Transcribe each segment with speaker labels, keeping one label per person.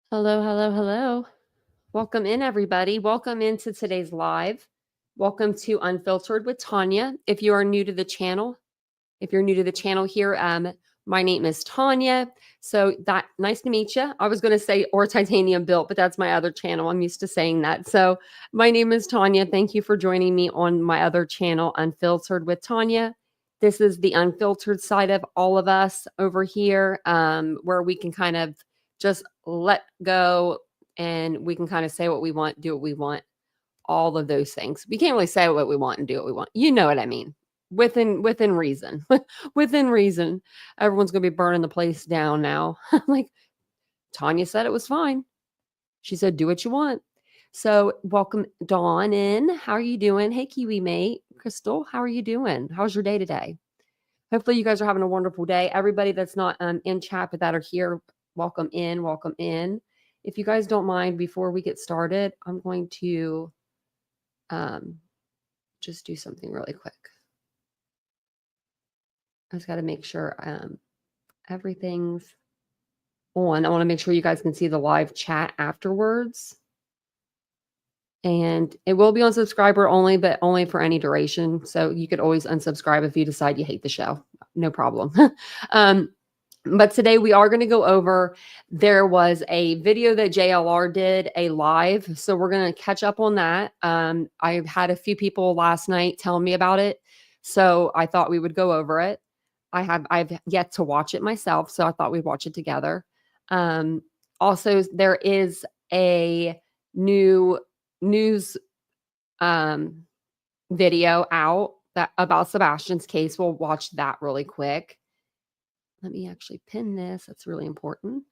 Speaker 1: Hello, hello, hello. Welcome in, everybody. Welcome into today's live. Welcome to Unfiltered with Tanya. If you are new to the channel, here, my name is Tanya. So nice to meet you. I was going to say or titanium built, but that's my other channel. I'm used to saying that. So my name is Tanya. Thank you for joining me on my other channel, Unfiltered with Tanya. This is the unfiltered side of all of us over here, where we can kind of just let go and we can kind of say what we want, do what we want, all of those things. We can't really say what we want and do what we want. You know what I mean? Within reason. Within reason. Everyone's gonna be burning the place down now. Like Tanya said it was fine. She said, do what you want. So welcome Dawn in. How are you doing? Hey, Kiwi mate. Crystal, how are you doing? How's your day today? Hopefully you guys are having a wonderful day. Everybody that's not in chat but that are here, welcome in, welcome in. If you guys don't mind, before we get started, I'm going to just do something really quick. I just got to make sure everything's on. I want to make sure you guys can see the live chat afterwards. And it will be on subscriber only, but only for any duration. So you could always unsubscribe if you decide you hate the show. No problem. But today we are going to go over, there was a video that JLR did, a live. So we're going to catch up on that. I had a few people last night tell me about it. So I thought we would go over it. I've yet to watch it myself. So I thought we'd watch it together. Also, there is a new news video out that about Sebastian's case. We'll watch that really quick. Let me actually pin this. That's really important.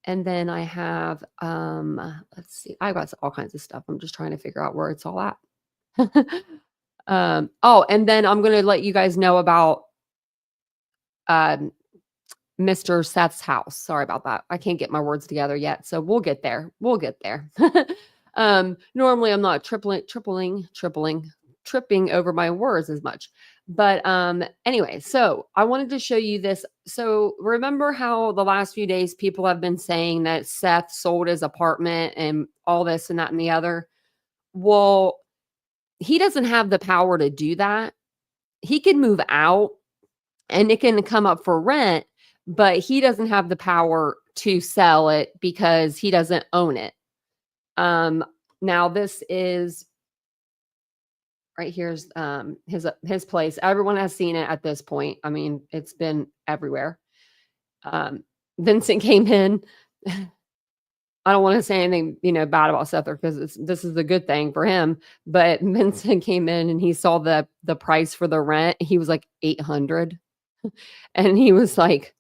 Speaker 1: And then I have, let's see, I've got all kinds of stuff. I'm just trying to figure out where it's all at. Oh, and then I'm going to let you guys know about Mr. Seth's house. Sorry about that. I can't get my words together yet. So we'll get there. We'll get there. Normally I'm not tripping over my words as much. But anyway, so I wanted to show you this. So remember how the last few days people have been saying that Seth sold his apartment and all this and that and the other? Well, he doesn't have the power to do that. He can move out and it can come up for rent, but he doesn't have the power to sell it because he doesn't own it. Now this is right here's his place. Everyone has seen it at this point. I mean, it's been everywhere. Vincent came in. I don't want to say anything, bad about Seth because this is a good thing for him. But Vincent came in and he saw the price for the rent. He was like $800, and he was like,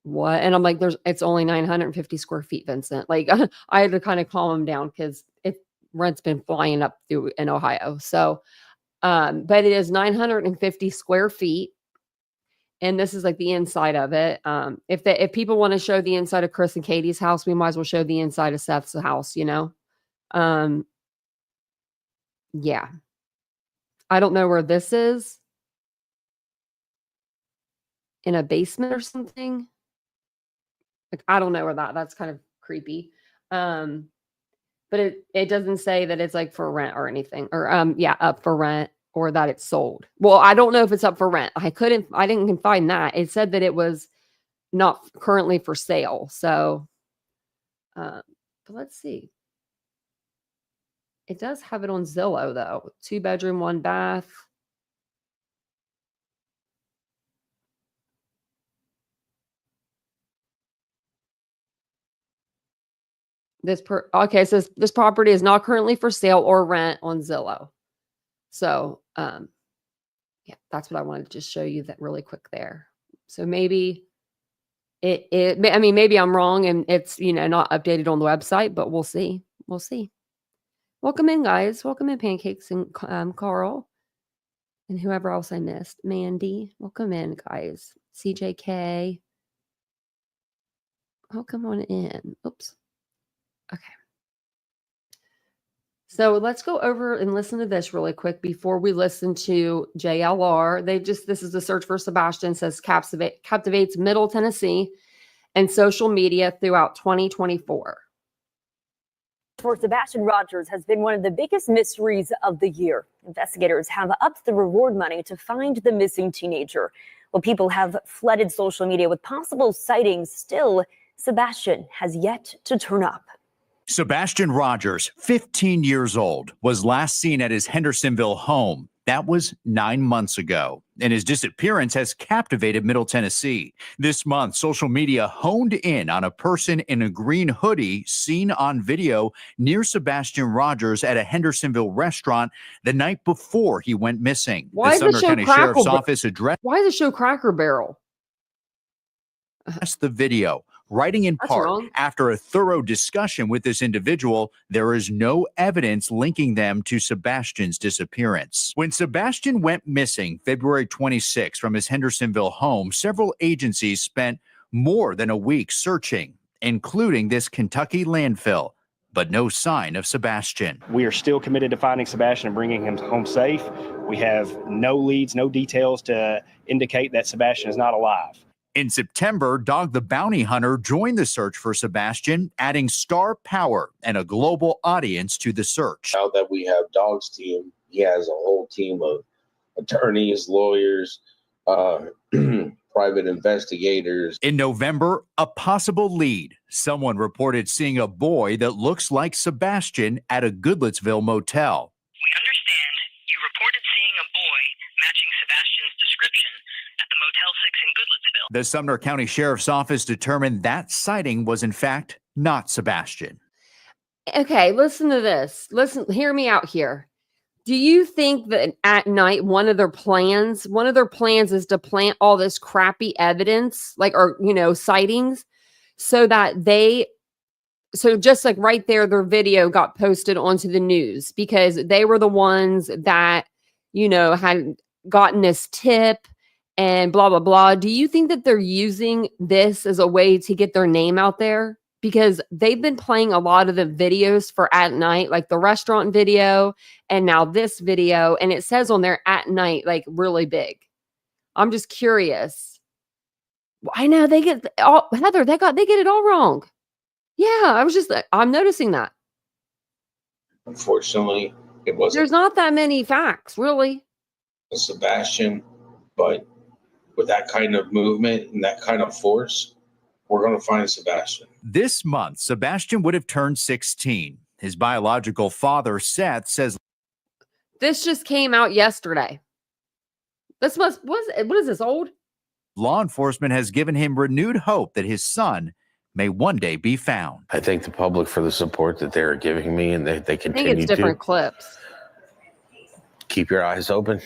Speaker 1: "What?" And I'm like, it's only 950 square feet, Vincent. Like I had to kind of calm him down because rent's been flying up through in Ohio. So, but it is 950 square feet. And this is like the inside of it. If people want to show the inside of Chris and Katie's house, we might as well show the inside of Seth's house, Yeah. I don't know where this is. In a basement or something. Like, I don't know where that's kind of creepy. But it doesn't say that it's like for rent or anything, or up for rent, or that it's sold. Well, I don't know if it's up for rent. I didn't find that. It said that it was not currently for sale. So, but let's see. It does have it on Zillow though. 2-bedroom, 1 bath. Okay, it says this property is not currently for sale or rent on Zillow. So, yeah, that's what I wanted to just show you that really quick there. So maybe maybe I'm wrong and it's, not updated on the website, but we'll see. We'll see. Welcome in, guys. Welcome in, Pancakes and Carl and whoever else I missed. Mandy, welcome in, guys. CJK. Welcome on in. Oops. Okay. So let's go over and listen to this really quick before we listen to JLR. This is the search for Sebastian, says captivates Middle Tennessee. and social media throughout 2024.
Speaker 2: For Sebastian Rogers has been one of the biggest mysteries of the year. Investigators have upped the reward money to find the missing teenager. While people have flooded social media with possible sightings, still, Sebastian has yet to turn up.
Speaker 3: Sebastian Rogers, 15 years old, was last seen at his Hendersonville home. That was 9 months ago, and his disappearance has captivated Middle Tennessee. This month, social media honed in on a person in a green hoodie seen on video near Sebastian Rogers at a Hendersonville restaurant the night before he went missing.
Speaker 1: Why
Speaker 3: the
Speaker 1: does it
Speaker 3: Sumner
Speaker 1: show
Speaker 3: County Sheriff's Office addressed
Speaker 1: Why does it show Cracker Barrel?
Speaker 3: the video, writing in
Speaker 1: That's
Speaker 3: part,
Speaker 1: wrong.
Speaker 3: after a thorough discussion with this individual, there is no evidence linking them to Sebastian's disappearance. When Sebastian went missing February 26 from his Hendersonville home, several agencies spent more than a week searching, including this Kentucky landfill, but no sign of Sebastian.
Speaker 4: We are still committed to finding Sebastian and bringing him home safe. We have no leads, no details to indicate that Sebastian is not alive.
Speaker 3: In September, Dog the Bounty Hunter joined the search for Sebastian, adding star power and a global audience to the search.
Speaker 5: Now that we have Dog's team, he has a whole team of attorneys, lawyers, private investigators.
Speaker 3: In November, a possible lead. Someone reported seeing a boy that looks like Sebastian at a Goodlettsville motel.
Speaker 6: We understand you reported seeing a boy matching Sebastian's description at the Motel 6 in Goodlettsville.
Speaker 3: The Sumner County Sheriff's Office determined that sighting was in fact not Sebastian.
Speaker 1: Okay, listen to this. Hear me out here. Do you think that at night one of their plans is to plant all this crappy evidence, sightings, so just like right there, their video got posted onto the news because they were the ones that, had gotten this tip and blah, blah, blah. Do you think that they're using this as a way to get their name out there? Because they've been playing a lot of the videos for at night, like the restaurant video and now this video. And it says on there at night, like really big. I'm just curious. I know they get all, Heather, they get it all wrong. Yeah, I'm noticing that.
Speaker 5: Unfortunately, it wasn't.
Speaker 1: There's not that many facts, really.
Speaker 5: Sebastian, but with that kind of movement and that kind of force, we're going to find Sebastian.
Speaker 3: This month, Sebastian would have turned 16. His biological father, Seth, says
Speaker 1: this just came out yesterday. What is this, old?
Speaker 3: Law enforcement has given him renewed hope that his son may one day be found.
Speaker 7: I thank the public for the support that they're giving me, and they continue to.
Speaker 1: I think it's different clips.
Speaker 7: Keep your eyes open.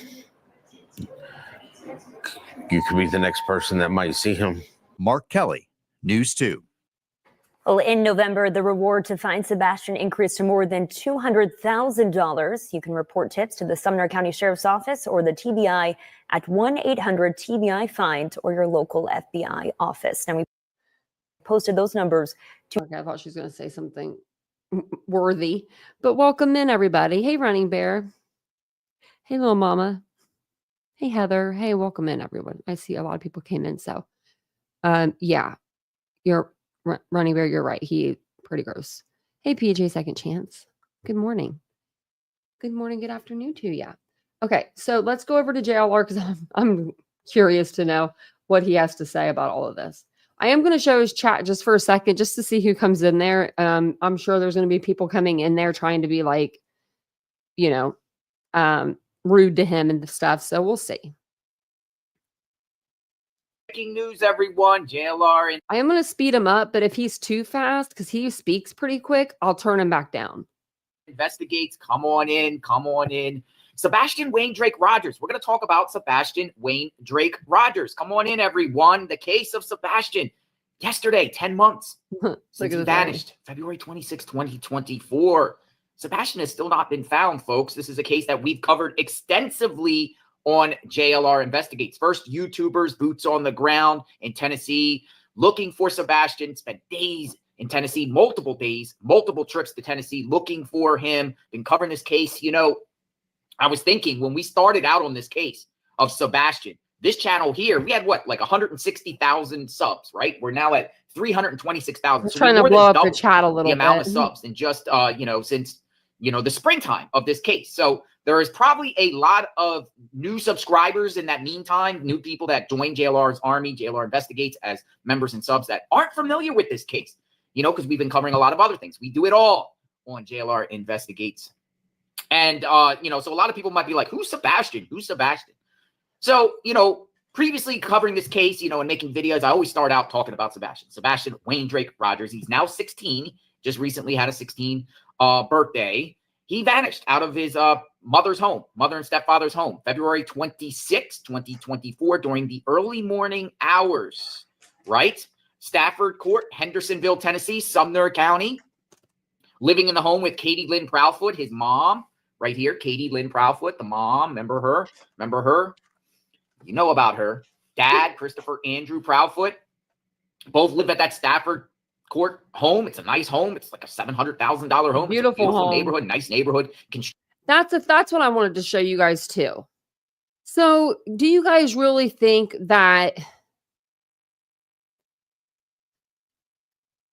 Speaker 7: You could be the next person that might see him.
Speaker 3: Mark Kelly, News 2.
Speaker 2: Well, in November, the reward to find Sebastian increased to more than $200,000. You can report tips to the Sumner County Sheriff's Office or the TBI at 1-800-TBI-FIND or your local FBI office. Now, we posted those numbers to.
Speaker 1: Okay, I thought she was going to say something worthy, but welcome in, everybody. Hey, Running Bear. Hey, little mama. Hey, Heather. Hey, welcome in, everyone. I see a lot of people came in. So, yeah, you're Running Bear. You're right. He pretty gross. Hey, PJ Second Chance. Good morning. Good morning. Good afternoon to you. Okay, so let's go over to JLR because I'm curious to know what he has to say about all of this. I am going to show his chat just for a second, just to see who comes in there. I'm sure there's going to be people coming in there trying to be like, rude to him and stuff. So we'll see.
Speaker 8: Breaking news, everyone. JLR. And
Speaker 1: I am going to speed him up, but if he's too fast, because he speaks pretty quick, I'll turn him back down.
Speaker 8: Investigates. Come on in. Come on in. Sebastian Wayne Drake Rogers. We're going to talk about Sebastian Wayne Drake Rogers. Come on in, everyone. The case of Sebastian. Yesterday, 10 months since he vanished. February 26, 2024. Sebastian has still not been found, folks. This is a case that we've covered extensively on JLR Investigates. First, YouTubers, boots on the ground in Tennessee, looking for Sebastian. Spent days in Tennessee, multiple days, multiple trips to Tennessee, looking for him. Been covering this case. I was thinking when we started out on this case of Sebastian, this channel here, we had like 160,000 subs, right? We're now at 326,000.
Speaker 1: I'm
Speaker 8: So we
Speaker 1: trying to
Speaker 8: more
Speaker 1: blow
Speaker 8: than
Speaker 1: up the
Speaker 8: doubled
Speaker 1: chat a little
Speaker 8: the amount
Speaker 1: bit.
Speaker 8: of subs in just since the springtime of this case. So there is probably a lot of new subscribers in that meantime, new people that joined JLR's Army, JLR Investigates, as members and subs that aren't familiar with this case, because we've been covering a lot of other things. We do it all on JLR Investigates. And, so a lot of people might be like, who's Sebastian? Who's Sebastian? So, previously covering this case, and making videos, I always start out talking about Sebastian Wayne Drake Rogers. He's now 16, just recently had a 16 birthday. He vanished out of his mother and stepfather's home, February 26, 2024, during the early morning hours, right? Stafford Court, Hendersonville, Tennessee, Sumner County. Living in the home with Katie Lynn Proudfoot, his mom, right here, Katie Lynn Proudfoot, the mom. Remember her? You know about her. Dad, Christopher Andrew Proudfoot. Both live at that Stafford Court home. It's a nice home. It's like a $700,000 home.
Speaker 1: Beautiful
Speaker 8: It's a beautiful
Speaker 1: home.
Speaker 8: neighborhood, nice neighborhood.
Speaker 1: That's what I wanted to show you guys too. So, do you guys really think that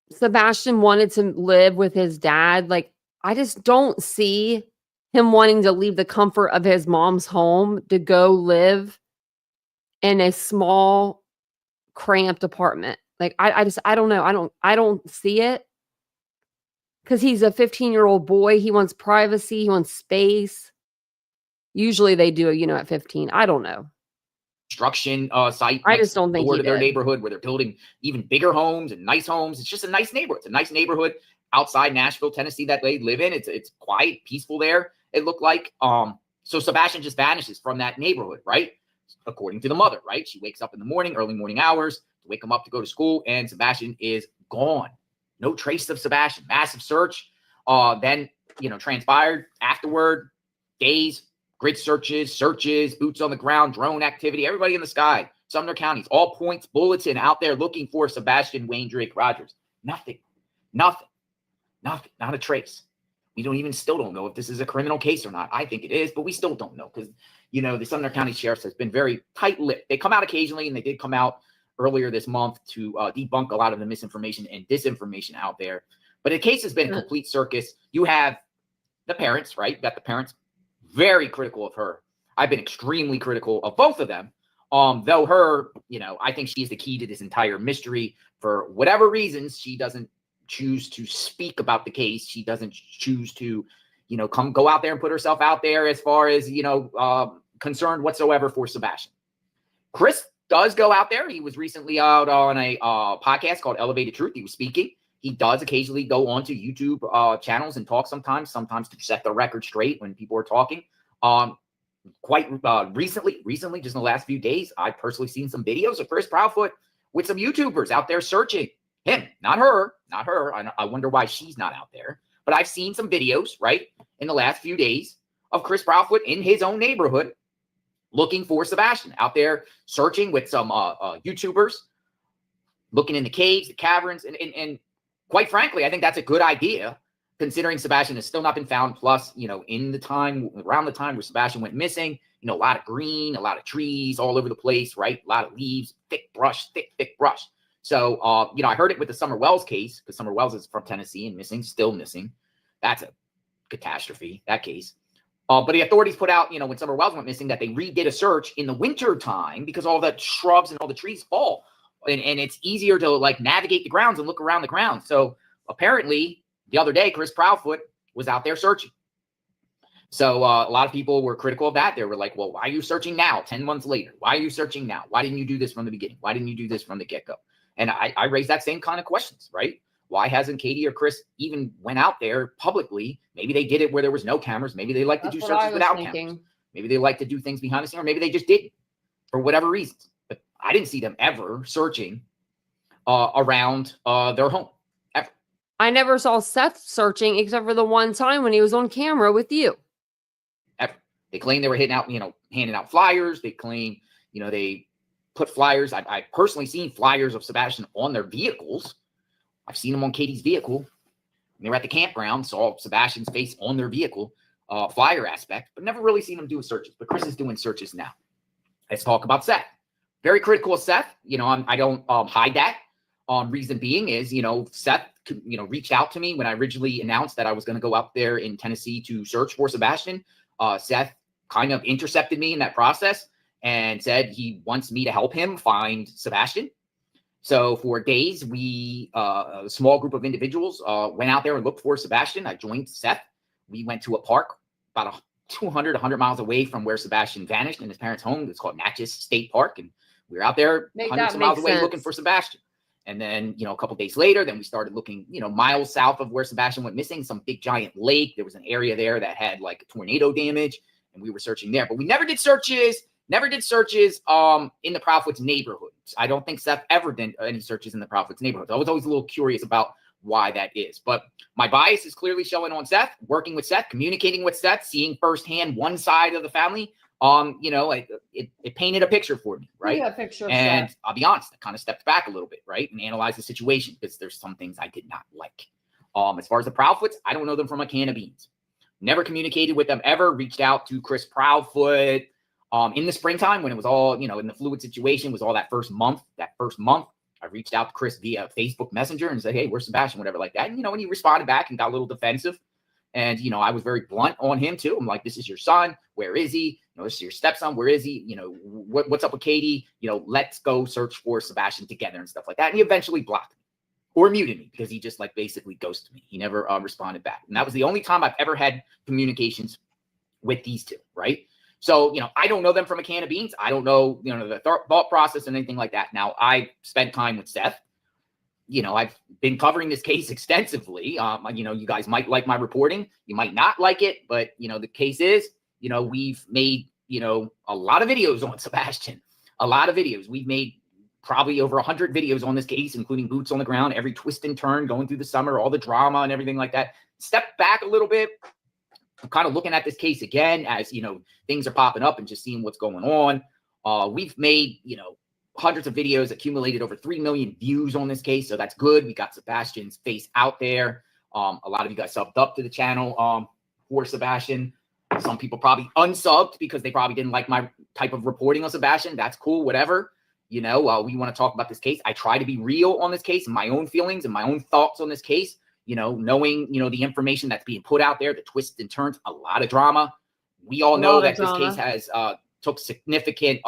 Speaker 1: Sebastian wanted to live with his dad? Like, I just don't see him wanting to leave the comfort of his mom's home to go live in a small, cramped apartment. Like, I don't know. I don't see it. Because he's a 15-year-old boy. He wants privacy. He wants space. Usually they do, at 15. I don't know.
Speaker 8: Construction site.
Speaker 1: I just don't think
Speaker 8: door
Speaker 1: he
Speaker 8: to their
Speaker 1: did.
Speaker 8: neighborhood where they're building even bigger homes and nice homes. It's just a nice neighborhood. It's a nice neighborhood outside Nashville, Tennessee that they live in. It's quiet, peaceful there. It looked like. So Sebastian just vanishes from that neighborhood, right? According to the mother, right? She wakes up in the morning, early morning hours, to wake him up to go to school, and Sebastian is gone. No trace of Sebastian. Massive search. Then, transpired afterward, days, grid searches, boots on the ground, drone activity, everybody in the sky, Sumner counties, all points, bulletin out there looking for Sebastian Wayne Drake Rogers. Nothing, not a trace. We still don't know if this is a criminal case or not. I think it is, but we still don't know because, the Sumner County Sheriff's has been very tight-lipped. They come out occasionally, and they did come out earlier this month to debunk a lot of the misinformation and disinformation out there. But the case has been a complete circus. You have the parents, right? You got the parents very critical of her. I've been extremely critical of both of them. Though her, I think she's the key to this entire mystery. For whatever reasons, she doesn't choose to speak about the case. She doesn't choose to, go out there and put herself out there as far as, concerned whatsoever for Sebastian. Chris does go out there. He was recently out on a podcast called Elevated Truth. He was speaking. He does occasionally go onto YouTube channels and talk sometimes to set the record straight when people are talking. Quite recently, just in the last few days, I've personally seen some videos of Chris Proudfoot with some YouTubers out there searching him, not her. I wonder why she's not out there. But I've seen some videos, right, in the last few days of Chris Proudfoot in his own neighborhood looking for Sebastian, out there searching with some YouTubers, looking in the caves, the caverns, and quite frankly, I think that's a good idea, considering Sebastian has still not been found. Plus, around the time where Sebastian went missing, a lot of green, a lot of trees all over the place, right? A lot of leaves, thick brush. So, I heard it with the Summer Wells case, because Summer Wells is from Tennessee and still missing. That's a catastrophe, that case. But the authorities put out, when Summer Wells went missing, that they redid a search in the winter time because all the shrubs and all the trees fall. And it's easier to navigate the grounds and look around the grounds. So apparently the other day, Chris Proudfoot was out there searching. So a lot of people were critical of that. They were like, well, why are you searching now? 10 months later, why are you searching now? Why didn't you do this from the beginning? Why didn't you do this from the get-go? And I raised that same kind of questions, right? Why hasn't Katie or Chris even went out there publicly? Maybe they did it where there was no cameras. Maybe they like to do searches without cameras. Maybe they like to do things behind the scene, or maybe they just didn't for whatever reasons. But I didn't see them ever searching around their home, ever.
Speaker 1: I never saw Seth searching except for the one time when he was on camera with you.
Speaker 8: Ever. They claim they were handing out flyers. They claim, they put flyers. I've personally seen flyers of Sebastian on their vehicles. I've seen them on Katie's vehicle. They were at the campground, saw Sebastian's face on their vehicle, flyer aspect, but never really seen them do searches. But Chris is doing searches now. Let's talk about Seth. Very critical of Seth. I don't hide that. Reason being is, Seth, reached out to me when I originally announced that I was going to go out there in Tennessee to search for Sebastian. Seth kind of intercepted me in that process and said he wants me to help him find Sebastian. So for days, we, a small group of individuals, went out there and looked for Sebastian. I joined Seth. We went to a park about 100 miles away from where Sebastian vanished in his parents' home. It's called Natchez State Park. And we were out there hundreds of miles away looking for Sebastian. And then, a couple days later, then we started looking, miles south of where Sebastian went missing, some big giant lake. There was an area there that had like tornado damage, and we were searching there. But we never did searches in the Proudfoots neighborhoods. I don't think Seth ever did any searches in the Proudfoots neighborhoods. I was always a little curious about why that is. But my bias is clearly showing on Seth, working with Seth, communicating with Seth, seeing firsthand one side of the family. It painted a picture for me, right?
Speaker 1: Yeah, picture.
Speaker 8: And Seth. I'll be honest, I kind of stepped back a little bit, right, and analyzed the situation because there's some things I did not like. As far as the Proudfoots, I don't know them from a can of beans. Never communicated with them ever. Reached out to Chris Proudfoot in the springtime when it was all, in the fluid situation, was all that first month. I reached out to Chris via Facebook Messenger and said, hey, where's Sebastian, whatever like that. And, and he responded back and got a little defensive. And, I was very blunt on him too. I'm like, this is your son. Where is he? This is your stepson. Where is he? What's up with Katie? Let's go search for Sebastian together and stuff like that. And he eventually blocked me or muted me because he just basically ghosted me. He never responded back. And that was the only time I've ever had communications with these two, right? So, I don't know them from a can of beans. I don't know, the thought process and anything like that. Now, I spent time with Seth. I've been covering this case extensively. You guys might like my reporting. You might not like it, but, the case is, we've made, a lot of videos on Sebastian, a lot of videos. We've made probably over 100 videos on this case, including boots on the ground, every twist and turn going through the summer, all the drama and everything like that. Step back a little bit. I'm kind of looking at this case again as, things are popping up and just seeing what's going on. We've made, hundreds of videos, accumulated over 3 million views on this case. So that's good. We got Sebastian's face out there. A lot of you guys subbed up to the channel for Sebastian. Some people probably unsubbed because they probably didn't like my type of reporting on Sebastian. That's cool, whatever. We want to talk about this case. I try to be real on this case, my own feelings and my own thoughts on this case. Knowing, the information that's being put out there, the twists and turns, a lot of drama. We all know that this case has took significant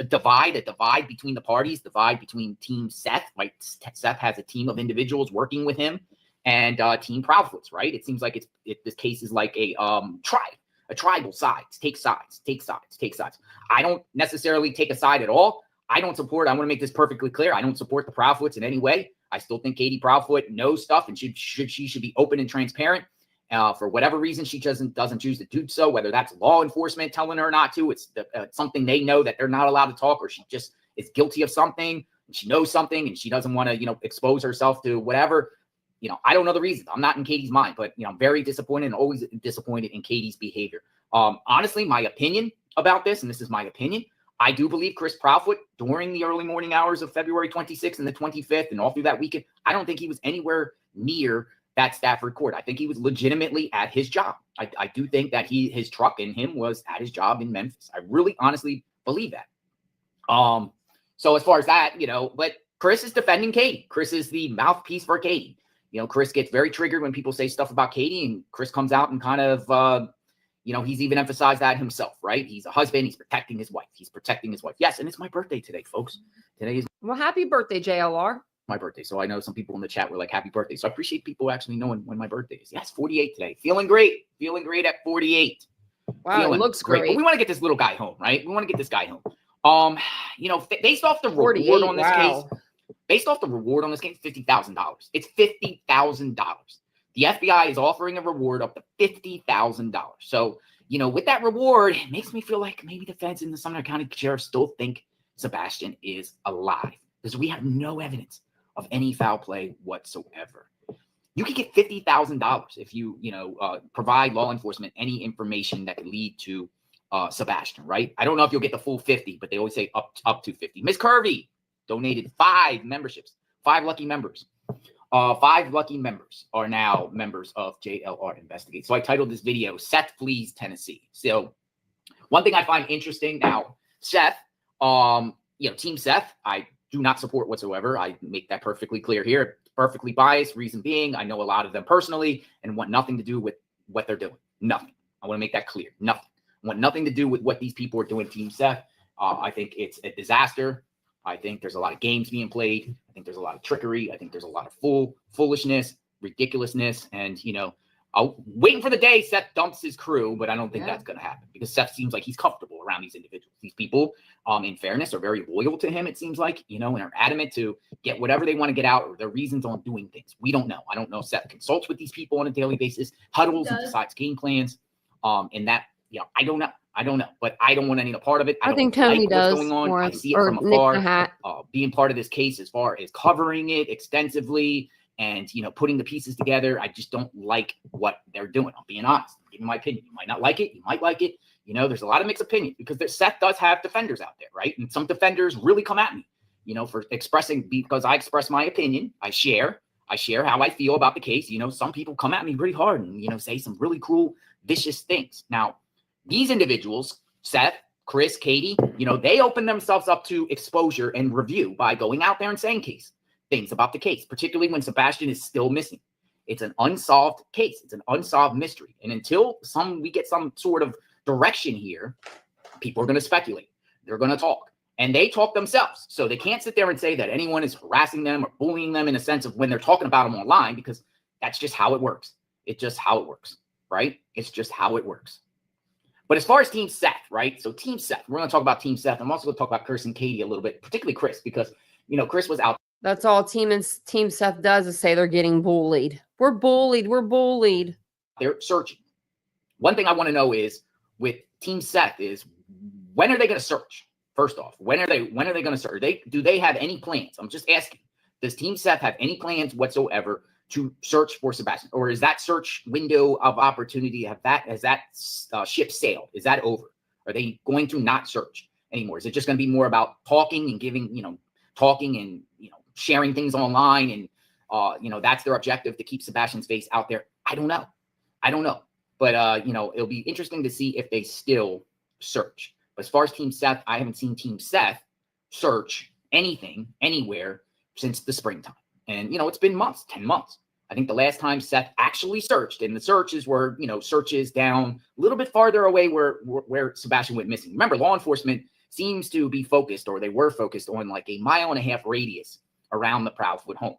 Speaker 8: divide between the parties, divide between Team Seth, right? Seth has a team of individuals working with him, and Team Proudfoots, right? It seems like this case is like a tribal sides, take sides. I don't necessarily take a side at all. I want to make this perfectly clear. I don't support the Proudfoots in any way. I still think Katie Proudfoot knows stuff and she should be open and transparent. For whatever reason, she doesn't choose to do so, whether that's law enforcement telling her not to, it's something they know that they're not allowed to talk, or she just is guilty of something and she knows something and she doesn't want to, expose herself to whatever. I don't know the reasons. I'm not in Katie's mind, but, I'm very disappointed and always disappointed in Katie's behavior. Honestly, my opinion about this, and this is my opinion, I do believe Chris Proudfoot during the early morning hours of February 26th and the 25th and all through that weekend, I don't think he was anywhere near that Stafford court. I think he was legitimately at his job. I do think that his truck and him was at his job in Memphis. I really honestly believe that. So as far as that, but Chris is defending Katie. Chris is the mouthpiece for Katie. Chris gets very triggered when people say stuff about Katie, and Chris comes out and kind of, he's even emphasized that himself, right? He's a husband. He's protecting his wife. Yes, and it's my birthday today, folks. Today is
Speaker 1: happy birthday, JLR.
Speaker 8: My birthday. So I know some people in the chat were like, happy birthday. So I appreciate people actually knowing when my birthday is. Yes, 48 today. Feeling great at 48.
Speaker 1: Wow, it looks great.
Speaker 8: But we want to get this little guy home, right? We want to get this guy home. Based off the reward on this case, $50,000. It's $50,000. The FBI is offering a reward up to $50,000. So, with that reward, it makes me feel like maybe the feds and the Sumner County Sheriff still think Sebastian is alive because we have no evidence of any foul play whatsoever. You could get $50,000 if you, provide law enforcement any information that could lead to Sebastian, right? I don't know if you'll get the full 50, but they always say up to 50. Miss Curvy donated 5 memberships, 5 lucky members. 5 lucky members are now members of JLR Investigate. So I titled this video, Seth Flees Tennessee. So one thing I find interesting now, Seth, Team Seth, I do not support whatsoever. I make that perfectly clear here. Perfectly biased. Reason being, I know a lot of them personally and want nothing to do with what they're doing. Nothing. I want to make that clear. Nothing. I want nothing to do with what these people are doing, Team Seth. I think it's a disaster. I think there's a lot of games being played. I think there's a lot of trickery. I think there's a lot of foolishness, ridiculousness, and I'm waiting for the day Seth dumps his crew, but I don't think that's going to happen because Seth seems like he's comfortable around these individuals. These people, in fairness, are very loyal to him, it seems like, and are adamant to get whatever they want to get out or their reasons on doing things. We don't know. I don't know if Seth consults with these people on a daily basis, huddles and decides game plans. And that, I don't know. I don't know, but I don't want any part of it.
Speaker 1: I think Tony does.
Speaker 8: What's going on. I see it
Speaker 1: or
Speaker 8: from
Speaker 1: Nick
Speaker 8: afar.
Speaker 1: the Hat.
Speaker 8: Being part of this case as far as covering it extensively and, putting the pieces together. I just don't like what they're doing. I'm being honest. I'm giving my opinion. You might not like it. You might like it. There's a lot of mixed opinions because Seth does have defenders out there, right? And some defenders really come at me, for expressing, because I express my opinion. I share how I feel about the case. Some people come at me really hard and, say some really cruel, vicious things. Now, these individuals, Seth, Chris, Katie, they open themselves up to exposure and review by going out there and saying things about the case, particularly when Sebastian is still missing. It's an unsolved case. It's an unsolved mystery. And until we get some sort of direction here, people are going to speculate. They're going to talk. And they talk themselves. So they can't sit there and say that anyone is harassing them or bullying them in a sense of when they're talking about them online, because that's just how it works. It's just how it works, right? It's just how it works. But as far as Team Seth, right? So Team Seth, we're going to talk about Team Seth. I'm also going to talk about Chris and Katie a little bit, particularly Chris, because, Chris was out.
Speaker 1: That's all Team Seth does is say they're getting bullied. We're bullied. We're bullied.
Speaker 8: They're searching. One thing I want to know is with Team Seth is when are they going to search? First off, when are they going to search? Do they have any plans? I'm just asking. Does Team Seth have any plans whatsoever to search for Sebastian, or is that search window of opportunity has that ship sailed? Is that over? Are they going to not search anymore? Is it just going to be more about talking and giving, talking and sharing things online and that's their objective to keep Sebastian's face out there? I don't know, but it'll be interesting to see if they still search. But as far as Team Seth, I haven't seen Team Seth search anything anywhere since the springtime. And, it's been months, 10 months. I think the last time Seth actually searched, and the searches were, searches down a little bit farther away where Sebastian went missing. Remember, law enforcement seems to be focused, or they were focused on like a 1.5 mile radius around the Proudfoot home.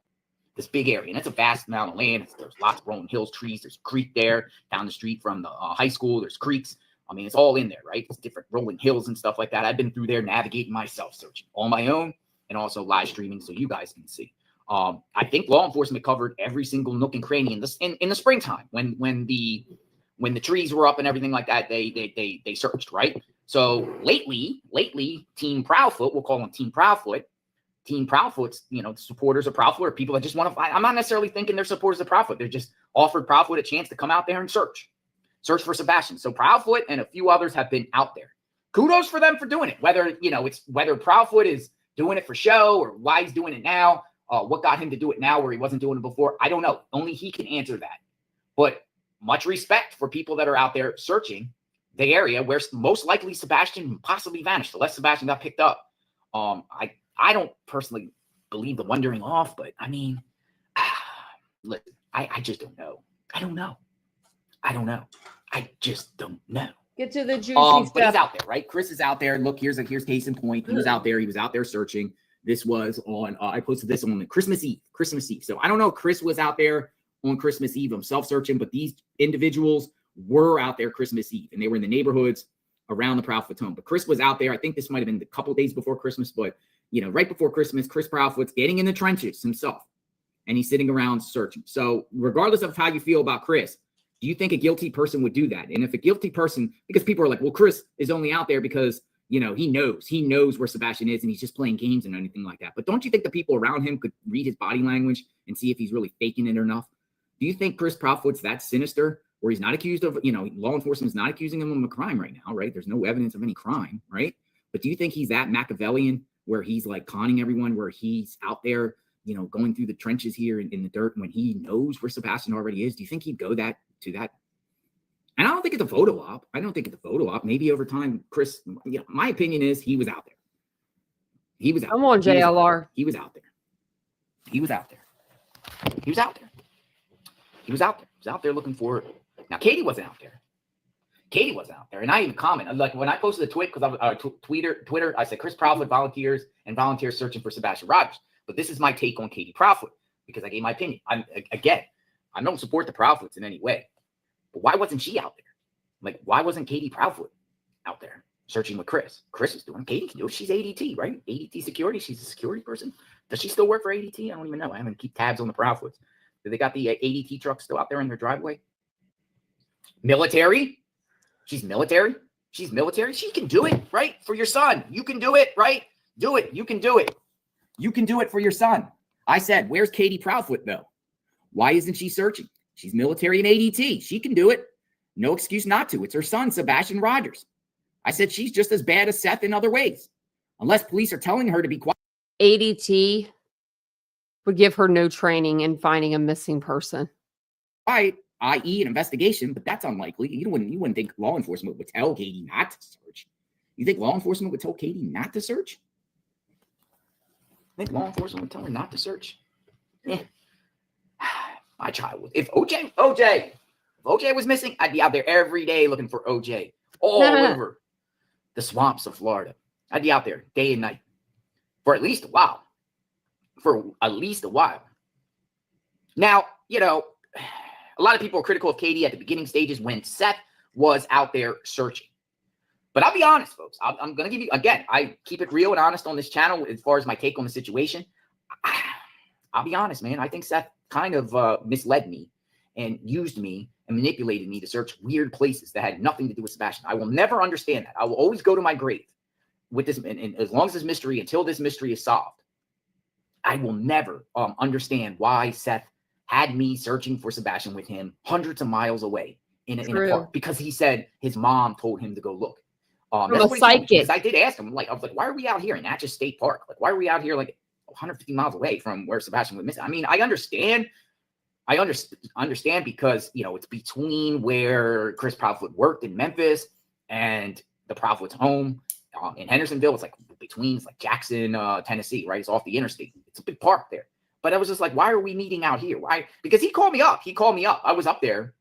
Speaker 8: This big area. And it's a vast amount of land. There's lots of rolling hills, trees. There's a creek there down the street from the high school. There's creeks. I mean, it's all in there, right? It's different rolling hills and stuff like that. I've been through there navigating myself, searching on my own and also live streaming so you guys can see. I think law enforcement covered every single nook and cranny in the springtime when the trees were up and everything like that. They searched, right? So lately, Team Proudfoot, we'll call them Team Proudfoot. Team Proudfoot's, supporters of Proudfoot are people that just want to find. I'm not necessarily thinking they're supporters of Proudfoot. They're just offered Proudfoot a chance to come out there and search for Sebastian. So Proudfoot and a few others have been out there. Kudos for them for doing it. Whether whether Proudfoot is doing it for show or why he's doing it now. What got him to do it now where he wasn't doing it before? I don't know. Only he can answer that. But much respect for people that are out there searching the area where most likely Sebastian possibly vanished, unless Sebastian got picked up. I don't personally believe the wandering off, but I mean, listen, I just don't know. I don't know. I just don't know.
Speaker 1: Get to the juicy
Speaker 8: stuff. But he's
Speaker 1: stuff.
Speaker 8: out there, right? Chris is out there. Look, here's case in point. He was out there. He was out there searching. This was on, I posted this on Christmas Eve. So I don't know if Chris was out there on Christmas Eve himself searching, but these individuals were out there Christmas Eve, and they were in the neighborhoods around the Proudfoot home. But Chris was out there. I think this might have been a couple days before Christmas, but, right before Christmas, Chris Proudfoot's getting in the trenches himself, and he's sitting around searching. So regardless of how you feel about Chris, do you think a guilty person would do that? And if a guilty person, because people are like, well, Chris is only out there because he knows where Sebastian is and he's just playing games and anything like that. But don't you think the people around him could read his body language and see if he's really faking it enough? Do you think Chris Proudfoot's that sinister where he's not accused of, law enforcement is not accusing him of a crime right now, right? There's no evidence of any crime, right? But do you think he's that Machiavellian where he's like conning everyone, where he's out there, going through the trenches here in the dirt when he knows where Sebastian already is? Do you think he'd go to that? And I don't think it's a photo op. Maybe over time, Chris, my opinion is he was out there. He was out.
Speaker 1: Come on, JLR.
Speaker 8: He was out there. He was out there. He was out there. He was out there. He was out there looking for it. Now, Katie wasn't out there. Katie wasn't out there. And I even commented, like when I posted the tweet, because I Twitter, I said Chris Proudfoot volunteers searching for Sebastian Rogers. But this is my take on Katie Proudfoot, because I gave my opinion. I don't support the Proudfoots in any way. But why wasn't she out there? Like, why wasn't Katie Proudfoot out there searching with Chris? Chris is doing. Katie can do it. She's ADT, right? ADT security. She's a security person. Does she still work for ADT? I don't even know. I haven't keep tabs on the Proudfoots. Do they got the ADT truck still out there in their driveway? Military. She's military. She's military. She can do it, right? For your son. You can do it, right? Do it. You can do it. You can do it for your son. I said, where's Katie Proudfoot, though? Why isn't she searching? She's military and ADT. She can do it. No excuse not to. It's her son, Sebastian Rogers. I said she's just as bad as Seth in other ways. Unless police are telling her to be quiet.
Speaker 1: ADT would give her no training in finding a missing person.
Speaker 8: Right, i.e. an investigation, but that's unlikely. You wouldn't think law enforcement would tell Katie not to search. You think law enforcement would tell Katie not to search? I think law enforcement would tell her not to search. Yeah. My child would. If OJ was missing, I'd be out there every day looking for OJ all over the swamps of Florida. I'd be out there day and night for at least a while. Now, a lot of people are critical of Katie at the beginning stages when Seth was out there searching. But I'll be honest, folks. I'm going to give you, again, I keep it real and honest on this channel as far as my take on the situation. I'll be honest, man. I think Seth kind of misled me and used me and manipulated me to search weird places that had nothing to do with Sebastian. I will never understand that. I will always go to my grave with this, and as long as this mystery, until this mystery is solved, I will never understand why Seth had me searching for Sebastian with him hundreds of miles away in a park, because he said his mom told him to go look. That's what he told me, because I did ask him, I was like, why are we out here in Natchez State Park? Like, why are we out here like 150 miles away from where Sebastian was missing? I mean, I understand because, it's between where Chris Proudfoot worked in Memphis and the Proudfoot's home in Hendersonville. It's like between, it's like Jackson, Tennessee, right? It's off the interstate. It's a big park there. But I was just like, why are we meeting out here? Why? Because he called me up. I was up there.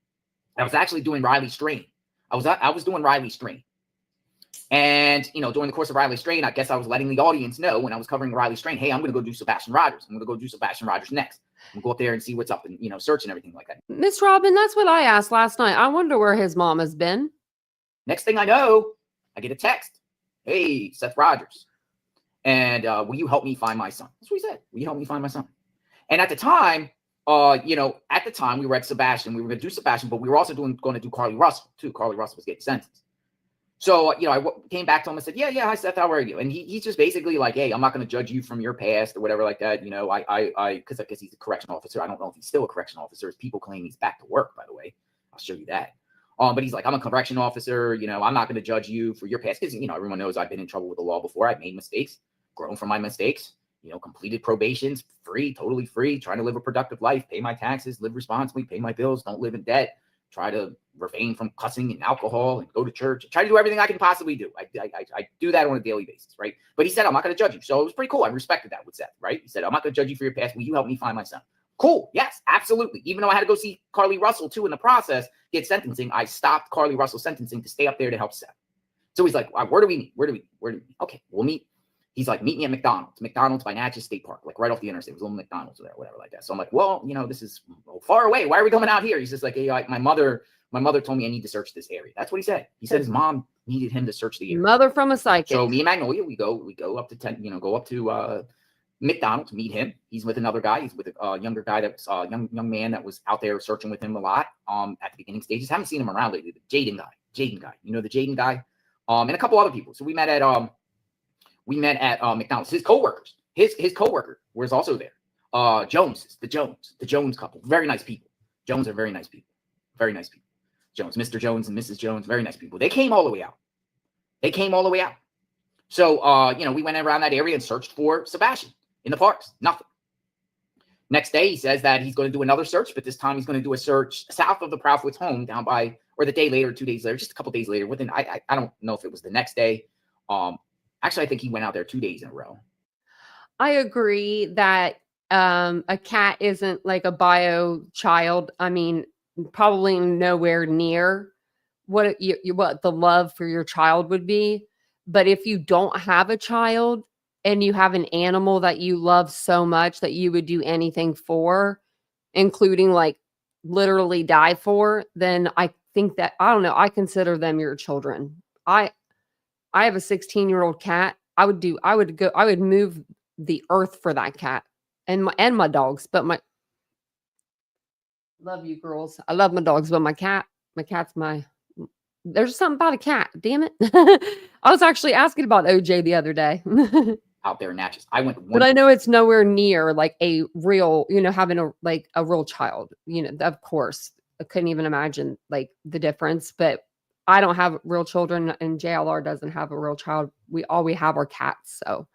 Speaker 8: I was actually doing Riley Strain. I was doing Riley Strain. And, during the course of Riley Strain, I guess I was letting the audience know when I was covering Riley Strain, hey, I'm going to go do Sebastian Rogers. I'm going to go do Sebastian Rogers next. I'm going to go up there and see what's up and, search and everything like that.
Speaker 1: Miss Robin, that's what I asked last night. I wonder where his mom has been.
Speaker 8: Next thing I know, I get a text. Hey, Seth Rogers. And will you help me find my son? That's what he said. Will you help me find my son? And at the time, we were at Sebastian. We were going to do Sebastian, but we were also going to do Carly Russell, too. Carly Russell was getting sentenced. So, I came back to him and said, yeah, hi, Seth, how are you? And he's just basically like, hey, I'm not going to judge you from your past or whatever like that. Because I guess he's a correctional officer. I don't know if he's still a correctional officer. People claim he's back to work, by the way. I'll show you that. But he's like, I'm a correctional officer. I'm not going to judge you for your past. Because, everyone knows I've been in trouble with the law before. I've made mistakes, grown from my mistakes, completed probations, free, totally free, trying to live a productive life, pay my taxes, live responsibly, pay my bills, don't live in debt. Try to refrain from cussing and alcohol and go to church. Try to do everything I can possibly do. I do that on a daily basis, right? But he said, I'm not going to judge you. So it was pretty cool. I respected that with Seth, right? He said, I'm not going to judge you for your past. Will you help me find my son? Cool. Yes, absolutely. Even though I had to go see Carly Russell, too, in the process, get sentencing, I stopped Carly Russell's sentencing to stay up there to help Seth. So he's like, where do we meet? Where do we meet? Okay, we'll meet. He's like, meet me at McDonald's. McDonald's by Natchez State Park, like right off the interstate. It was a little McDonald's there, whatever like that. So I'm like, well, this is far away. Why are we coming out here? He's just like, hey, my mother told me I need to search this area. That's what he said. He said his mom needed him to search the area.
Speaker 1: Mother from a psychic.
Speaker 8: So me and Magnolia, we go up to go up to McDonald's, meet him. He's with another guy. He's with a younger guy that's young man that was out there searching with him a lot at the beginning stages. Haven't seen him around lately. The Jaden guy. The Jaden guy. And a couple other people. So we met at McDonald's. His coworkers. His coworker was also there. The Jones couple. Very nice people. Jones are very nice people. Very nice people. Jones, Mr. Jones and Mrs. Jones, very nice people. They came all the way out. So, we went around that area and searched for Sebastian in the parks. Nothing. Next day, he says that he's going to do another search, but this time he's going to do a search south of the Proudfoot's home down by, or the day later, 2 days later, just a couple days later. I don't know if it was the next day. Actually, I think he went out there 2 days in a row.
Speaker 1: I agree that a cat isn't like a bio child. I mean, probably nowhere near what what the love for your child would be. But if you don't have a child and you have an animal that you love so much that you would do anything for, including like literally die for, then I think that, I don't know, I consider them your children. I have a 16-year-old cat. I would move the earth for that cat and my dogs, but love you girls. I love my dogs, but my cat's there's something about a cat. Damn it. I was actually asking about OJ the other day.
Speaker 8: Out there in Natchez. I went
Speaker 1: But I know it's nowhere near like a real, having a real child, of course. I couldn't even imagine like the difference, but I don't have real children and JLR doesn't have a real child. We have our cats. So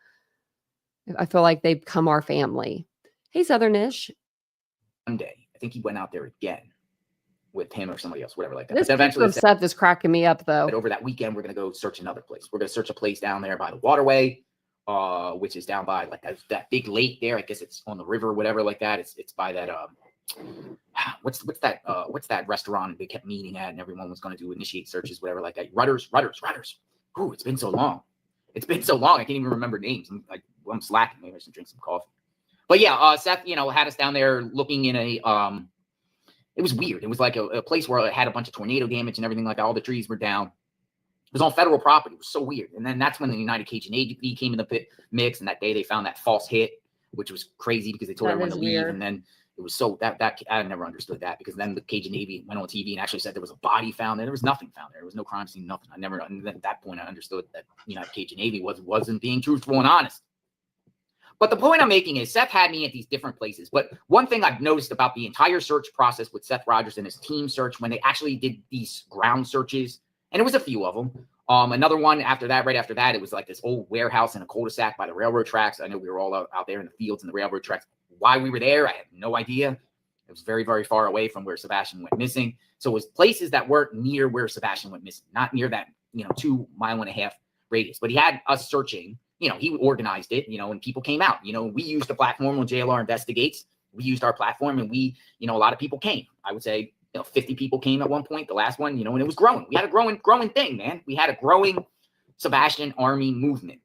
Speaker 1: I feel like they've become our family. Hey, Southernish.
Speaker 8: One day, I think he went out there again with him or somebody else, whatever like that.
Speaker 1: This
Speaker 8: But eventually
Speaker 1: Seth is cracking me up though.
Speaker 8: over that weekend, we're going to go search another place. We're going to search a place down there by the waterway, which is down by like that big lake there. I guess it's on the river or whatever like that. It's by that, what's that restaurant they kept meeting at and everyone was going to do initiate searches, whatever like that. Rudders. Ooh, it's been so long. I can't even remember names. I'm slacking. Maybe I should drink some coffee. But yeah, Seth, had us down there looking in a, it was weird. It was like a place where it had a bunch of tornado damage and everything like that. All the trees were down. It was on federal property. It was so weird. And then that's when the United Cajun Navy came in the mix. And that day they found that false hit, which was crazy because they told everyone to leave. And then it was so that I never understood that, because then the Cajun Navy went on TV and actually said there was a body found there. There was nothing found there. There was no crime scene, nothing. And then at that point I understood that United Cajun Navy wasn't being truthful and honest. But the point I'm making is Seth had me at these different places. But one thing I've noticed about the entire search process with Seth Rogers and his team search, when they actually did these ground searches, and it was a few of them. Another one after that, right after that, it was like this old warehouse in a cul-de-sac by the railroad tracks. I know we were all out there in the fields and the railroad tracks. Why we were there, I have no idea. It was very, very far away from where Sebastian went missing. So it was places that weren't near where Sebastian went missing, not near that, 2.5 mile radius. But he had us searching. He organized it, and people came out. We used the platform when JLR investigates. We used our platform and a lot of people came. I would say, 50 people came at one point, the last one, and it was growing. We had a growing thing, man. We had a growing Sebastian Army movement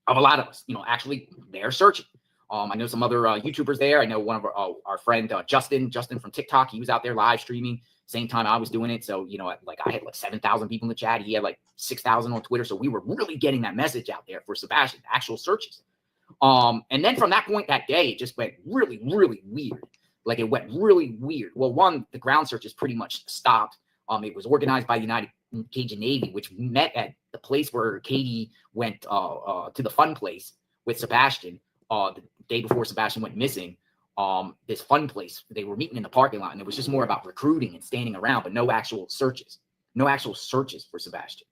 Speaker 8: of a lot of us, actually they're searching. I know some other YouTubers there. I know one of our friend, Justin from TikTok. He was out there live streaming same time I was doing it. So, I had like 7,000 people in the chat. He had like 6,000 on Twitter. So we were really getting that message out there for Sebastian, actual searches. And then from that point that day, it just went really, really weird. Like it went really weird. Well, one, the ground searches pretty much stopped. It was organized by United Cajun Navy, which met at the place where Katie went to the fun place with Sebastian the day before Sebastian went missing. This fun place, they were meeting in the parking lot, and it was just more about recruiting and standing around, but no actual searches for Sebastian.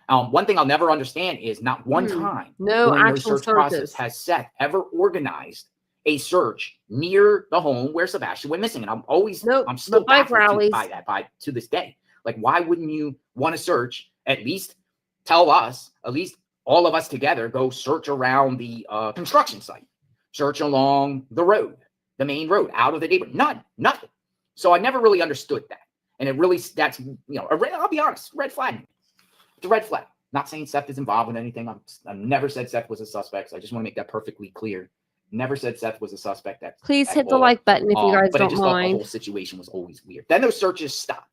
Speaker 8: One thing I'll never understand is not one time during the search process has Seth ever organized a search near the home where Sebastian went missing. And I'm still baffled by that to this day. Like, why wouldn't you want to search? At least tell us, at least all of us together, go search around the construction site, search along the road, the main road, out of the neighborhood. Nothing. So I never really understood that. And that's, I'll be honest, red flag. It's a red flag. Not saying Seth is involved in anything. I've never said Seth was a suspect. So I just want to make that perfectly clear. Never said Seth was a suspect.
Speaker 1: Please hit the like button if you guys
Speaker 8: but
Speaker 1: don't
Speaker 8: I just
Speaker 1: mind.
Speaker 8: thought the whole situation was always weird. Then those searches stopped.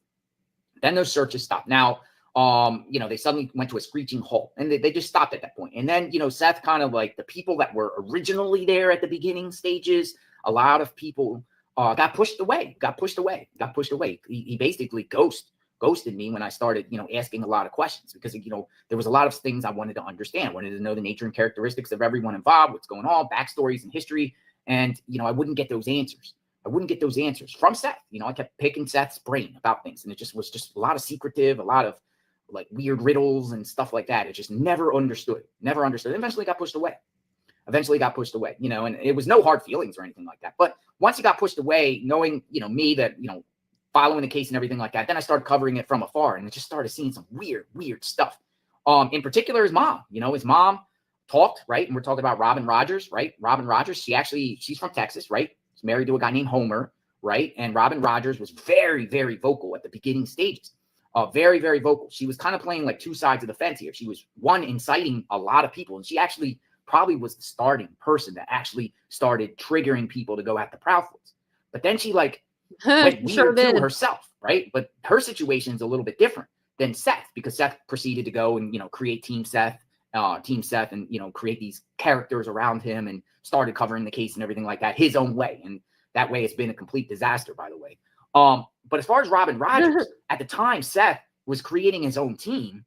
Speaker 8: Now, they suddenly went to a screeching halt, and they just stopped at that point. And then, Seth kind of like the people that were originally there at the beginning stages, a lot of people got pushed away. He basically ghosted me when I started, asking a lot of questions, because, there was a lot of things I wanted to understand. I wanted to know the nature and characteristics of everyone involved, what's going on, backstories and history. And, I wouldn't get those answers. From Seth. I kept picking Seth's brain about things. And it just was a lot of secretive, a lot of like weird riddles and stuff like that. It just never understood. Eventually got pushed away. And it was no hard feelings or anything like that. But once he got pushed away, knowing, me, that, following the case and everything like that, then I started covering it from afar, and I just started seeing some weird stuff. In particular, his mom, talked, right? And we're talking about Robin Rogers, right? Robin Rogers, she's from Texas, right? She's married to a guy named Homer, right? And Robin Rogers was very, very vocal at the beginning stages. Very, very vocal. She was kind of playing like two sides of the fence here. She was, one, inciting a lot of people, and she actually probably was the starting person that actually started triggering people to go at the Proudfoots. But then she like went weird too herself, right? But her situation is a little bit different than Seth, because Seth proceeded to go and, create Team Seth, and, create these characters around him and started covering the case and everything like that his own way. And that way it's been a complete disaster, by the way. But as far as Robin Rogers, at the time Seth was creating his own team,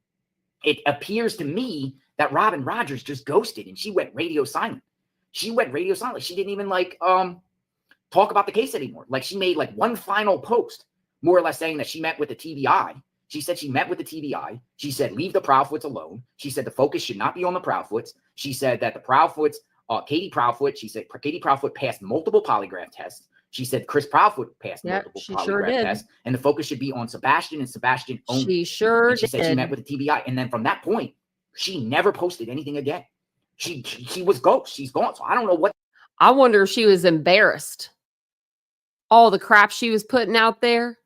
Speaker 8: it appears to me that Robin Rogers just ghosted and she went radio silent. She didn't even talk about the case anymore. Like, she made like one final post, more or less saying that she met with the TBI. She said she met with the TBI. She said, leave the Proudfoots alone. She said the focus should not be on the Proudfoots. She said that the Proudfoots, Katie Proudfoot passed multiple polygraph tests. She said Chris Proudfoot passed multiple polygraph tests, and the focus should be on Sebastian and Sebastian only. She said she met with the TBI. And then from that point, she never posted anything again. She was ghost. She's gone. So I don't know what.
Speaker 1: I wonder if she was embarrassed. All the crap she was putting out there.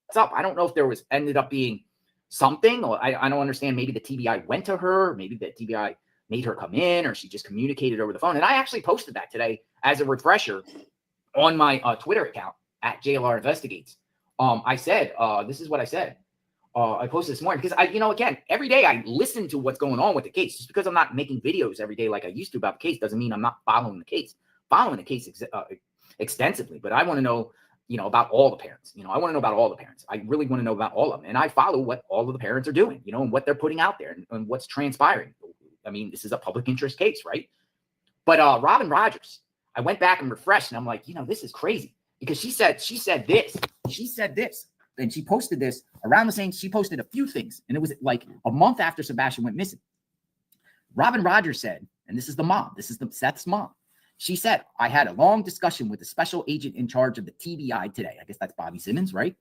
Speaker 8: What's up? I don't know if there was ended up being something, or I don't understand. Maybe the TBI went to her. Maybe the TBI made her come in, or she just communicated over the phone. And I actually posted that today as a refresher on my Twitter account at JLR Investigates. I said, this is what I said. I posted this morning because again, every day I listen to what's going on with the case. Just because I'm not making videos every day like I used to about the case doesn't mean I'm not following the case. Following the case extensively, but I want to know, about all the parents. I want to know about all the parents. I really want to know about all of them. And I follow what all of the parents are doing, and what they're putting out there and what's transpiring. I mean, this is a public interest case, right? But Robin Rogers, I went back and refreshed, and I'm like, this is crazy, because she said this, and she posted this around the same. She posted a few things, and it was like a month after Sebastian went missing. Robin Rogers said, and this is the mom, this is Seth's mom. She said, I had a long discussion with the special agent in charge of the TBI today. I guess that's Bobby Simmons, right?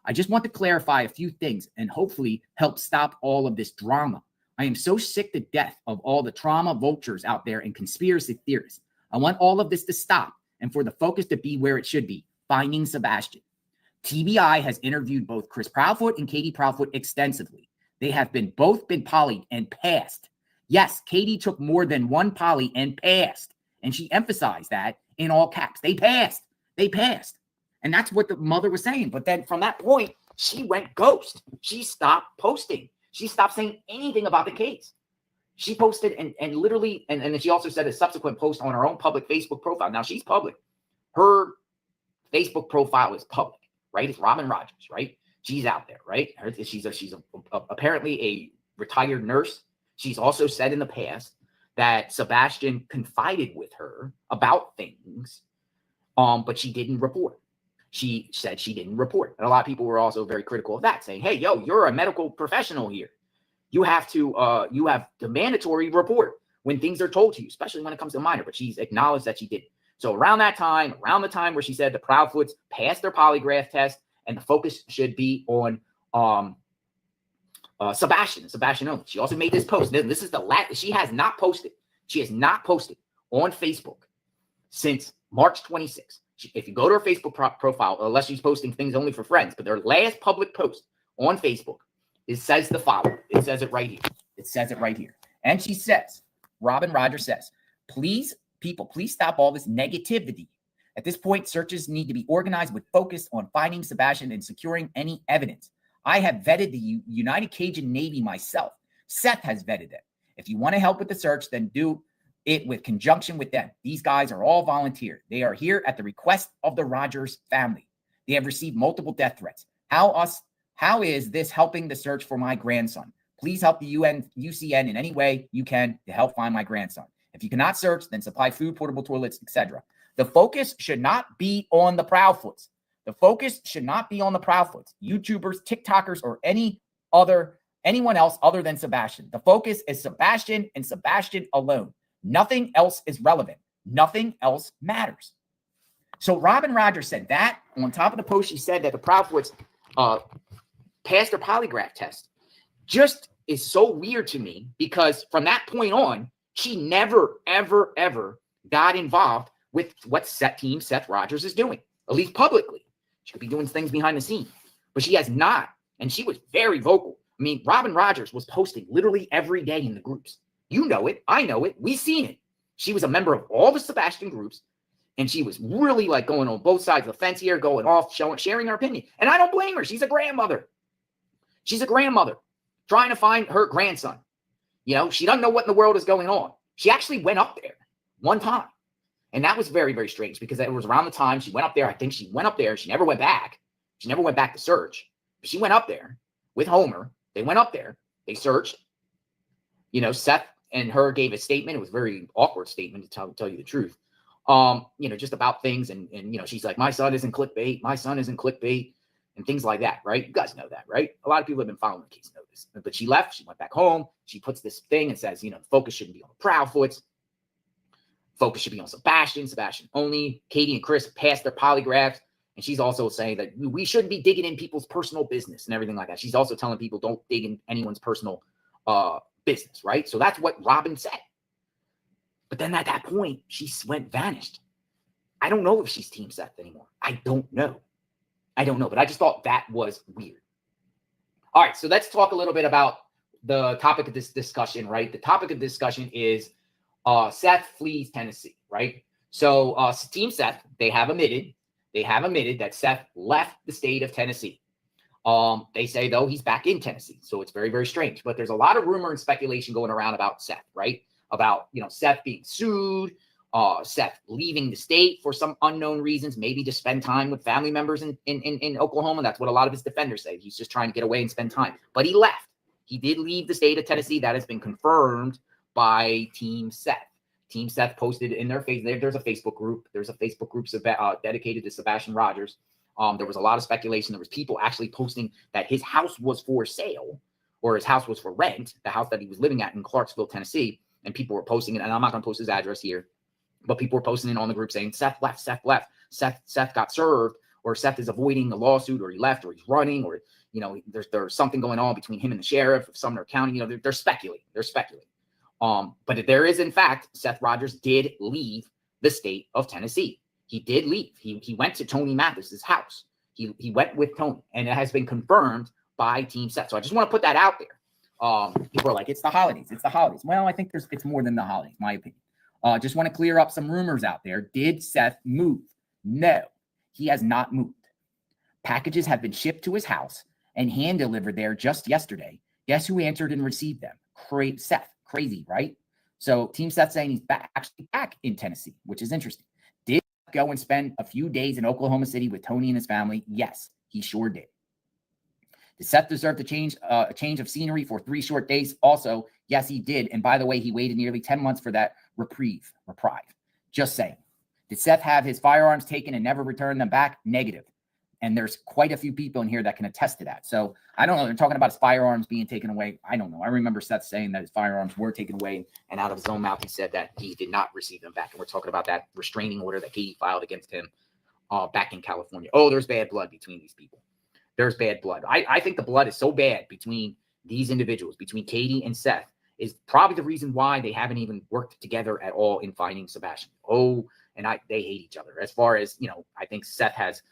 Speaker 8: I just want to clarify a few things and hopefully help stop all of this drama. I am so sick to death of all the trauma vultures out there and conspiracy theorists. I want all of this to stop and for the focus to be where it should be, finding Sebastian. TBI has interviewed both Chris Proudfoot and Katie Proudfoot extensively. They have both been polyed and passed. Yes, Katie took more than one poly and passed. And she emphasized that in all caps. They passed. And that's what the mother was saying. But then from that point, she went ghost. She stopped posting. She stopped saying anything about the case. She posted and literally, and then she also said a subsequent post on her own public Facebook profile. Now, she's public. Her Facebook profile is public, right? It's Robin Rogers, right? She's out there, right? She's apparently a retired nurse. She's also said in the past that Sebastian confided with her about things, but she didn't report. She said she didn't report. And a lot of people were also very critical of that, saying, hey, you're a medical professional here. You have the mandatory report when things are told to you, especially when it comes to a minor. But she's acknowledged that she didn't. So around the time where she said the Proudfoots passed their polygraph test and the focus should be on Sebastian only. She also made this post. This is the last. She has not posted on Facebook since March 26th. If you go to her Facebook profile, unless she's posting things only for friends, but their last public post on Facebook, it says the following. It says it right here. And she says, Robin Rogers says, please stop all this negativity. At this point, searches need to be organized with focus on finding Sebastian and securing any evidence. I have vetted the United Cajun Navy myself. Seth has vetted them. If you want to help with the search, then do it with conjunction with them. These guys are all volunteer. They are here at the request of the Rogers family. They have received multiple death threats. How is this helping the search for my grandson? Please help the UCN in any way you can to help find my grandson. If you cannot search, then supply food, portable toilets, etc. The focus should not be on the Proudfoots. The focus should not be on the Proudfoots, YouTubers, TikTokers, or anyone else other than Sebastian. The focus is Sebastian and Sebastian alone. Nothing else is relevant. Nothing else matters. So Robin Rogers said that. On top of the post, she said that the Proudfoots passed their polygraph test. Just is so weird to me because from that point on, She never, ever, ever got involved with what Team Seth Rogers is doing, at least publicly. She could be doing things behind the scenes, but she has not. And she was very vocal. I mean, Robin Rogers was posting literally every day in the groups. You know it. I know it. We've seen it. She was a member of all the Sebastian groups, and she was really like going on both sides of the fence here, going off, sharing her opinion. And I don't blame her. She's a grandmother. She's a grandmother trying to find her grandson. You know, she doesn't know what in the world is going on. She actually went up there one time. And that was very, very strange because it was around the time she went up there. I think she went up there. She never went back. She never went back to search. But she went up there with Homer. They went up there. They searched. You know, Seth and her gave a statement. It was a very awkward statement to tell you the truth. You know, just about things. And, you know, she's like, my son isn't clickbait. My son isn't clickbait. And things like that, right? You guys know that, right? A lot of people have been following the case know this. But she left. She went back home. She puts this thing and says, you know, the focus shouldn't be on the Proudfoots. Focus should be on Sebastian only. Katie and Chris passed their polygraphs. And she's also saying that we shouldn't be digging in people's personal business and everything like that. She's also telling people don't dig in anyone's personal business, right? So that's what Robin said. But then at that point, she vanished. I don't know if she's Team Seth anymore. I don't know. But I just thought that was weird. All right, so let's talk a little bit about the topic of this discussion, right? The topic of discussion is Seth flees Tennessee, right? So Team Seth, they have admitted that Seth left the state of Tennessee. They say, though, he's back in Tennessee. So it's very, very strange. But there's a lot of rumor and speculation going around about Seth, right? About, you know, Seth being sued, Seth leaving the state for some unknown reasons, maybe to spend time with family members in Oklahoma. That's what a lot of his defenders say. He's just trying to get away and spend time. But he left. He did leave the state of Tennessee. That has been confirmed by Team Seth. Team Seth posted in their there's a Facebook group. There's a Facebook group dedicated to Sebastian Rogers. There was a lot of speculation. There was people actually posting that his house was for sale or his house was for rent, the house that he was living at in Clarksville, Tennessee. And people were posting it. And I'm not going to post his address here, but people were posting it on the group saying Seth left. Seth got served, or Seth is avoiding the lawsuit, or he left, or he's running, or, you know, there's something going on between him and the sheriff of Sumner County. You know, they're speculating. But there is, in fact, Seth Rogers did leave the state of Tennessee. He did leave. He went to Tony Mathis's house. He went with Tony, and it has been confirmed by Team Seth. So I just want to put that out there. People are like, it's the holidays. Well, I think it's more than the holidays, my opinion. Just want to clear up some rumors out there. Did Seth move? No, he has not moved. Packages have been shipped to his house and hand delivered there just yesterday. Guess who answered and received them? Seth. Crazy, right? So Team Seth saying he's actually back in Tennessee, which is interesting. Did Seth go and spend a few days in Oklahoma City with Tony and his family? Yes, he sure did. Did Seth deserve a change of scenery for 3 short days? Also, yes, he did. And by the way, he waited nearly 10 months for that reprieve. Just saying. Did Seth have his firearms taken and never return them back? Negative. And there's quite a few people in here that can attest to that. So I don't know. They're talking about his firearms being taken away. I don't know. I remember Seth saying that his firearms were taken away, and out of his own mouth, he said that he did not receive them back. And we're talking about that restraining order that Katie filed against him back in California. Oh, there's bad blood between these people. There's bad blood. I think the blood is so bad between these individuals, between Katie and Seth, is probably the reason why they haven't even worked together at all in finding Sebastian. They hate each other. As far as, you know, I think Seth has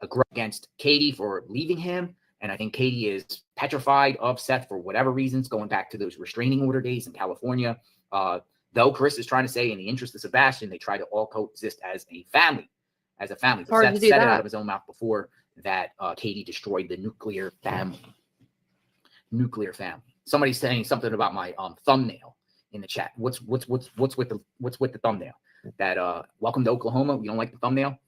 Speaker 8: a grudge against Katie for leaving him. And I think Katie is petrified of Seth for whatever reasons, going back to those restraining order days in California. Though Chris is trying to say in the interest of Sebastian, they try to all coexist as a family. But Seth said it out of his own mouth before that Katie destroyed the nuclear family. Somebody's saying something about my thumbnail in the chat. What's with the thumbnail? That welcome to Oklahoma. You don't like the thumbnail?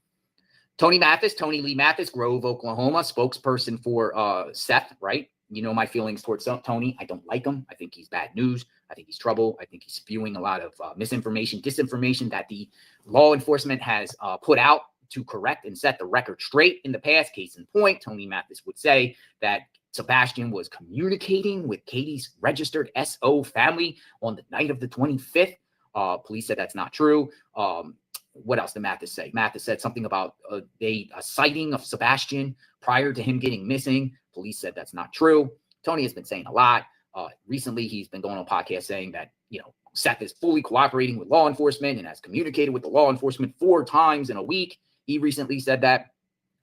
Speaker 8: Tony Lee Mathis, Grove, Oklahoma, spokesperson for Seth, right? You know my feelings towards Tony. I don't like him. I think he's bad news. I think he's trouble. I think he's spewing a lot of misinformation, disinformation that the law enforcement has put out to correct and set the record straight in the past. Case in point, Tony Mathis would say that Sebastian was communicating with Katie's registered SO family on the night of the 25th. Police said that's not true. What else did Mathis say? Mathis said something about a sighting of Sebastian prior to him getting missing. Police said that's not true. Tony has been saying a lot. Recently, he's been going on podcasts saying that, you know, Seth is fully cooperating with law enforcement and has communicated with the law enforcement 4 times in a week. He recently said that.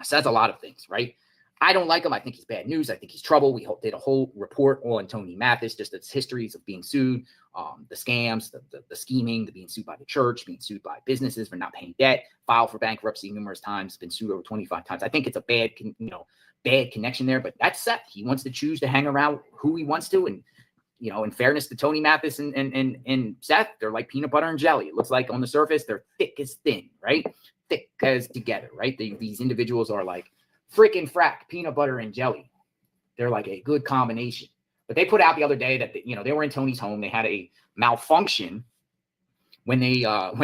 Speaker 8: Says a lot of things, right? I don't like him. I think he's bad news. I think he's trouble. We did a whole report on Tony Mathis, just its histories of being sued, the scams, the scheming, the being sued by the church, being sued by businesses for not paying debt, filed for bankruptcy numerous times, been sued over 25 times. I think it's a bad connection there, but that's Seth. He wants to choose to hang around who he wants to. And, in fairness to Tony Mathis and Seth, they're like peanut butter and jelly. It looks like on the surface, they're thick as thin, right? Thick as together, right? These individuals are like freaking frack, peanut butter and jelly. They're like a good combination. But they put out the other day that they were in Tony's home. They had a malfunction when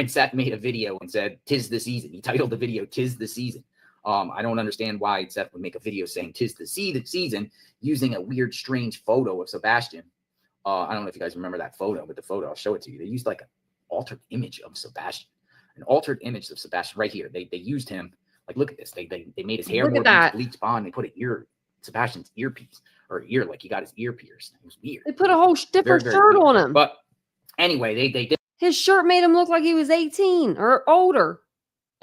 Speaker 8: Seth made a video and said, "'Tis the season." He titled the video "'Tis the season." I don't understand why Seth would make a video saying "'Tis the season" using a weird, strange photo of Sebastian. I don't know if you guys remember that photo, but the photo, I'll show it to you. They used like an altered image of Sebastian. An altered image of Sebastian right here. They used him. Like, look at this. They made his hair
Speaker 1: Look
Speaker 8: more
Speaker 1: at that.
Speaker 8: bleached blonde. They put Sebastian's earpiece or ear, like he got his ear pierced. It was weird.
Speaker 1: They put a whole different
Speaker 8: Very
Speaker 1: shirt
Speaker 8: weird.
Speaker 1: on him.
Speaker 8: But anyway, they did
Speaker 1: His shirt made him look like he was 18 or older.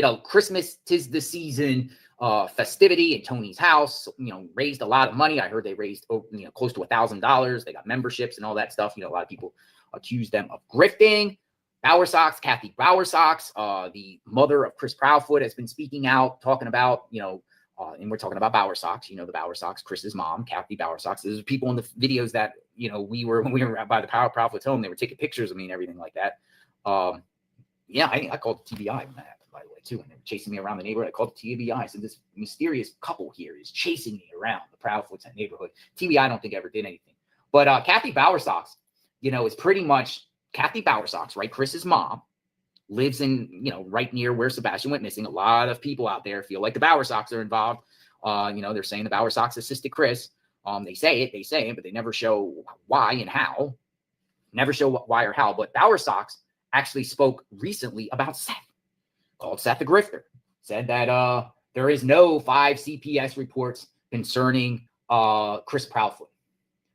Speaker 8: a Christmas 'Tis the Season festivity in Tony's house. Raised a lot of money. I heard they raised close to $1,000. They got memberships and all that stuff. A lot of people accused them of grifting. Kathy Bowersox, the mother of Chris Proudfoot, has been speaking out, talking about, and we're talking about Bowersox, the Bowersox, Chris's mom, Kathy Bowersox. There's people in the videos that, when we were by the Proudfoot's home, they were taking pictures of me and everything like that. I called the TBI on that, by the way, too. And they were chasing me around the neighborhood. I called the TBI. So this mysterious couple here is chasing me around the Proudfoot's neighborhood. TBI, I don't think ever did anything. But Kathy Bowersox, is pretty much Kathy Bowersox, right? Chris's mom lives in, right near where Sebastian went missing. A lot of people out there feel like the Bowersox are involved. They're saying the Bowersox assisted Chris. They say it, but they never show why and how. Never show why or how. But Bowersox actually spoke recently about Seth, called Seth a grifter. Said that there is no 5 CPS reports concerning Chris Proudfoot.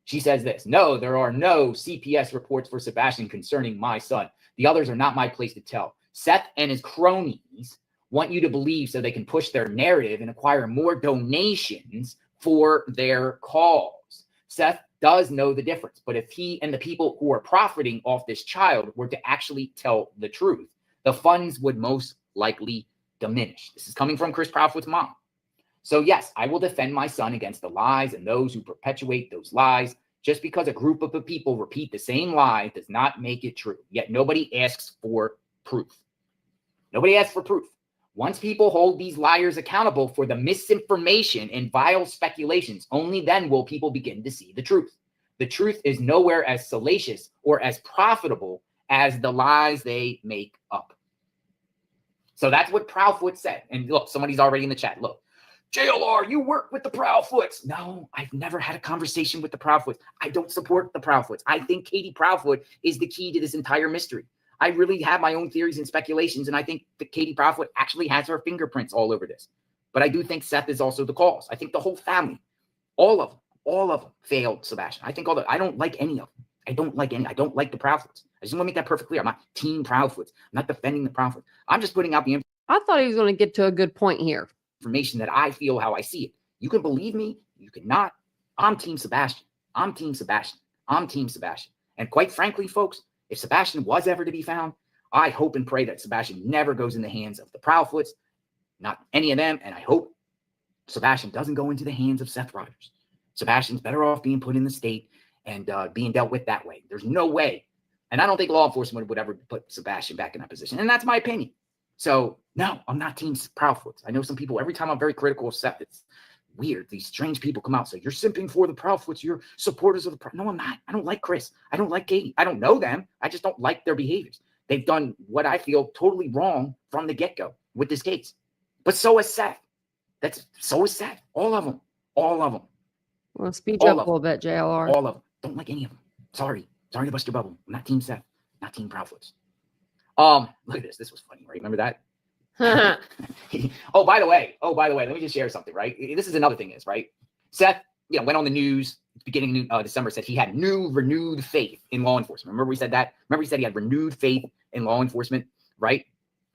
Speaker 8: She says this: "No, there are no CPS reports for Sebastian concerning my son. The others are not my place to tell. Seth and his cronies want you to believe so they can push their narrative and acquire more donations for their cause. Seth does know the difference, but if he and the people who are profiting off this child were to actually tell the truth, the funds would most likely diminish." This is coming from Chris Proudfoot's mom. "So yes, I will defend my son against the lies and those who perpetuate those lies. Just because a group of people repeat the same lie does not make it true. Yet nobody asks for proof." Nobody asks for proof. Once people hold these liars accountable for the misinformation and vile speculations, only then will people begin to see the truth. The truth is nowhere as salacious or as profitable as the lies they make up. So that's what Proudfoot said. And look, somebody's already in the chat. Look, JLR, you work with the Proudfoots. No, I've never had a conversation with the Proudfoots. I don't support the Proudfoots. I think Katie Proudfoot is the key to this entire mystery. I really have my own theories and speculations, and I think that Katie Proudfoot actually has her fingerprints all over this. But I do think Seth is also the cause. I think the whole family, all of them failed Sebastian. I don't like any of them. I don't like the Proudfoots. I just want to make that perfectly clear. I'm not team Proudfoots. I'm not defending the Proudfoots. I'm just putting out the
Speaker 1: I thought he was going to get to a good point here.
Speaker 8: information that I feel how I see it. You can believe me. You cannot. I'm team Sebastian. I'm team Sebastian. I'm team Sebastian. And quite frankly, folks, if Sebastian was ever to be found, I hope and pray that Sebastian never goes in the hands of the Proudfoots, not any of them. And I hope Sebastian doesn't go into the hands of Seth Rogers. Sebastian's better off being put in the state and being dealt with that way. There's no way. And I don't think law enforcement would ever put Sebastian back in that position. And that's my opinion. So, no, I'm not team Proudfoots. I know some people, every time I'm very critical of Seth, it's weird. These strange people come out and say, "You're simping for the Proudfoots. You're supporters of the Proudfoots." No, I'm not. I don't like Chris. I don't like Katie. I don't know them. I just don't like their behaviors. They've done what I feel totally wrong from the get-go with this case. But so has Seth. So is Seth. All of them. All of them.
Speaker 1: Well, speech
Speaker 8: All
Speaker 1: up a
Speaker 8: of
Speaker 1: little bit, JLR.
Speaker 8: All of them. Don't like any of them. Sorry to bust your bubble. I'm not team Seth. Not team Proudfoots. Look at this. This was funny, right? Remember that? Oh, by the way, let me just share something, right? This is another thing is, right? Seth went on the news beginning of December, said he had renewed faith in law enforcement. Remember we said that? Remember he said he had renewed faith in law enforcement, right?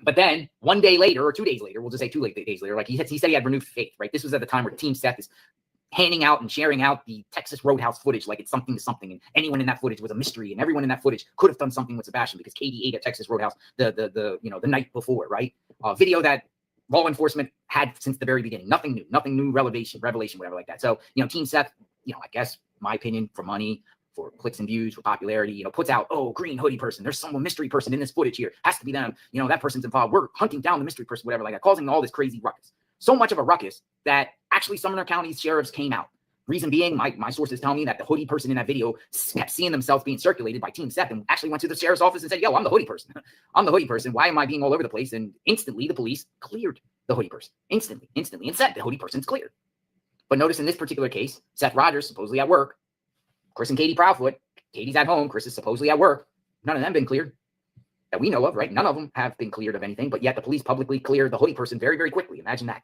Speaker 8: But then 1 day later, or 2 days later, we'll just say 2 days later, like he said he had renewed faith, right? This was at the time where Team Seth is handing out and sharing out the Texas Roadhouse footage like it's something to something, and anyone in that footage was a mystery, and everyone in that footage could have done something with Sebastian because Katie ate at Texas Roadhouse the night before, right? Video that law enforcement had since the very beginning. Nothing new, revelation, whatever like that. So, Team Seth, I guess my opinion, for money, for clicks and views, for popularity, puts out, oh, green hoodie person, there's some mystery person in this footage here, has to be them, that person's involved, we're hunting down the mystery person, whatever like that, causing all this crazy ruckus. So much of a ruckus that actually Sumner County sheriffs came out. Reason being, my sources tell me that the hoodie person in that video kept seeing themselves being circulated by Team Seth and actually went to the sheriff's office and said, yo, I'm the hoodie person. I'm the hoodie person. Why am I being all over the place? And instantly the police cleared the hoodie person. Instantly, and said the hoodie person's cleared. But notice in this particular case, Seth Rogers supposedly at work, Chris and Katie Proudfoot, Katie's at home, Chris is supposedly at work. None of them been cleared that we know of, right? None of them have been cleared of anything, but yet the police publicly cleared the hoodie person very, very quickly. Imagine that.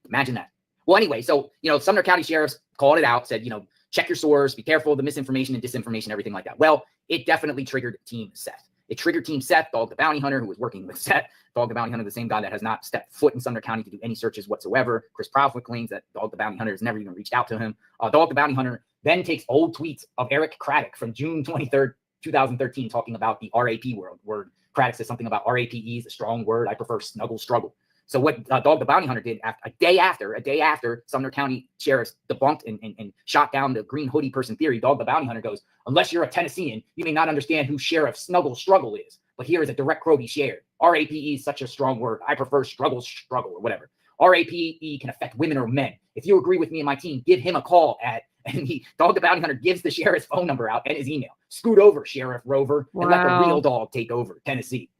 Speaker 8: Imagine that. Well, anyway, so, Sumner County sheriffs called it out, said, check your source, be careful of the misinformation and disinformation, everything like that. Well, it definitely triggered Team Seth. It triggered Team Seth, Dog the Bounty Hunter, who was working with Seth. Dog the Bounty Hunter, the same guy that has not stepped foot in Sumner County to do any searches whatsoever. Chris Proudfoot claims that Dog the Bounty Hunter has never even reached out to him. Dog the Bounty Hunter then takes old tweets of Eric Craddock from June 23rd, 2013, talking about the RAP word. Craddock says something about RAPE is a strong word. I prefer snuggle struggle. So what Dog the Bounty Hunter did a day after Sumner County sheriffs debunked and shot down the green hoodie person theory, Dog the Bounty Hunter goes, unless you're a Tennessean, you may not understand who Sheriff Snuggle Struggle is. But here is a direct quote he shared. RAPE is such a strong word. I prefer struggle or whatever. RAPE can affect women or men. If you agree with me and my team, give him a call at, and Dog the Bounty Hunter gives the sheriff's phone number out and his email. Scoot over, Sheriff Rover, and let the real dog take over, Tennessee.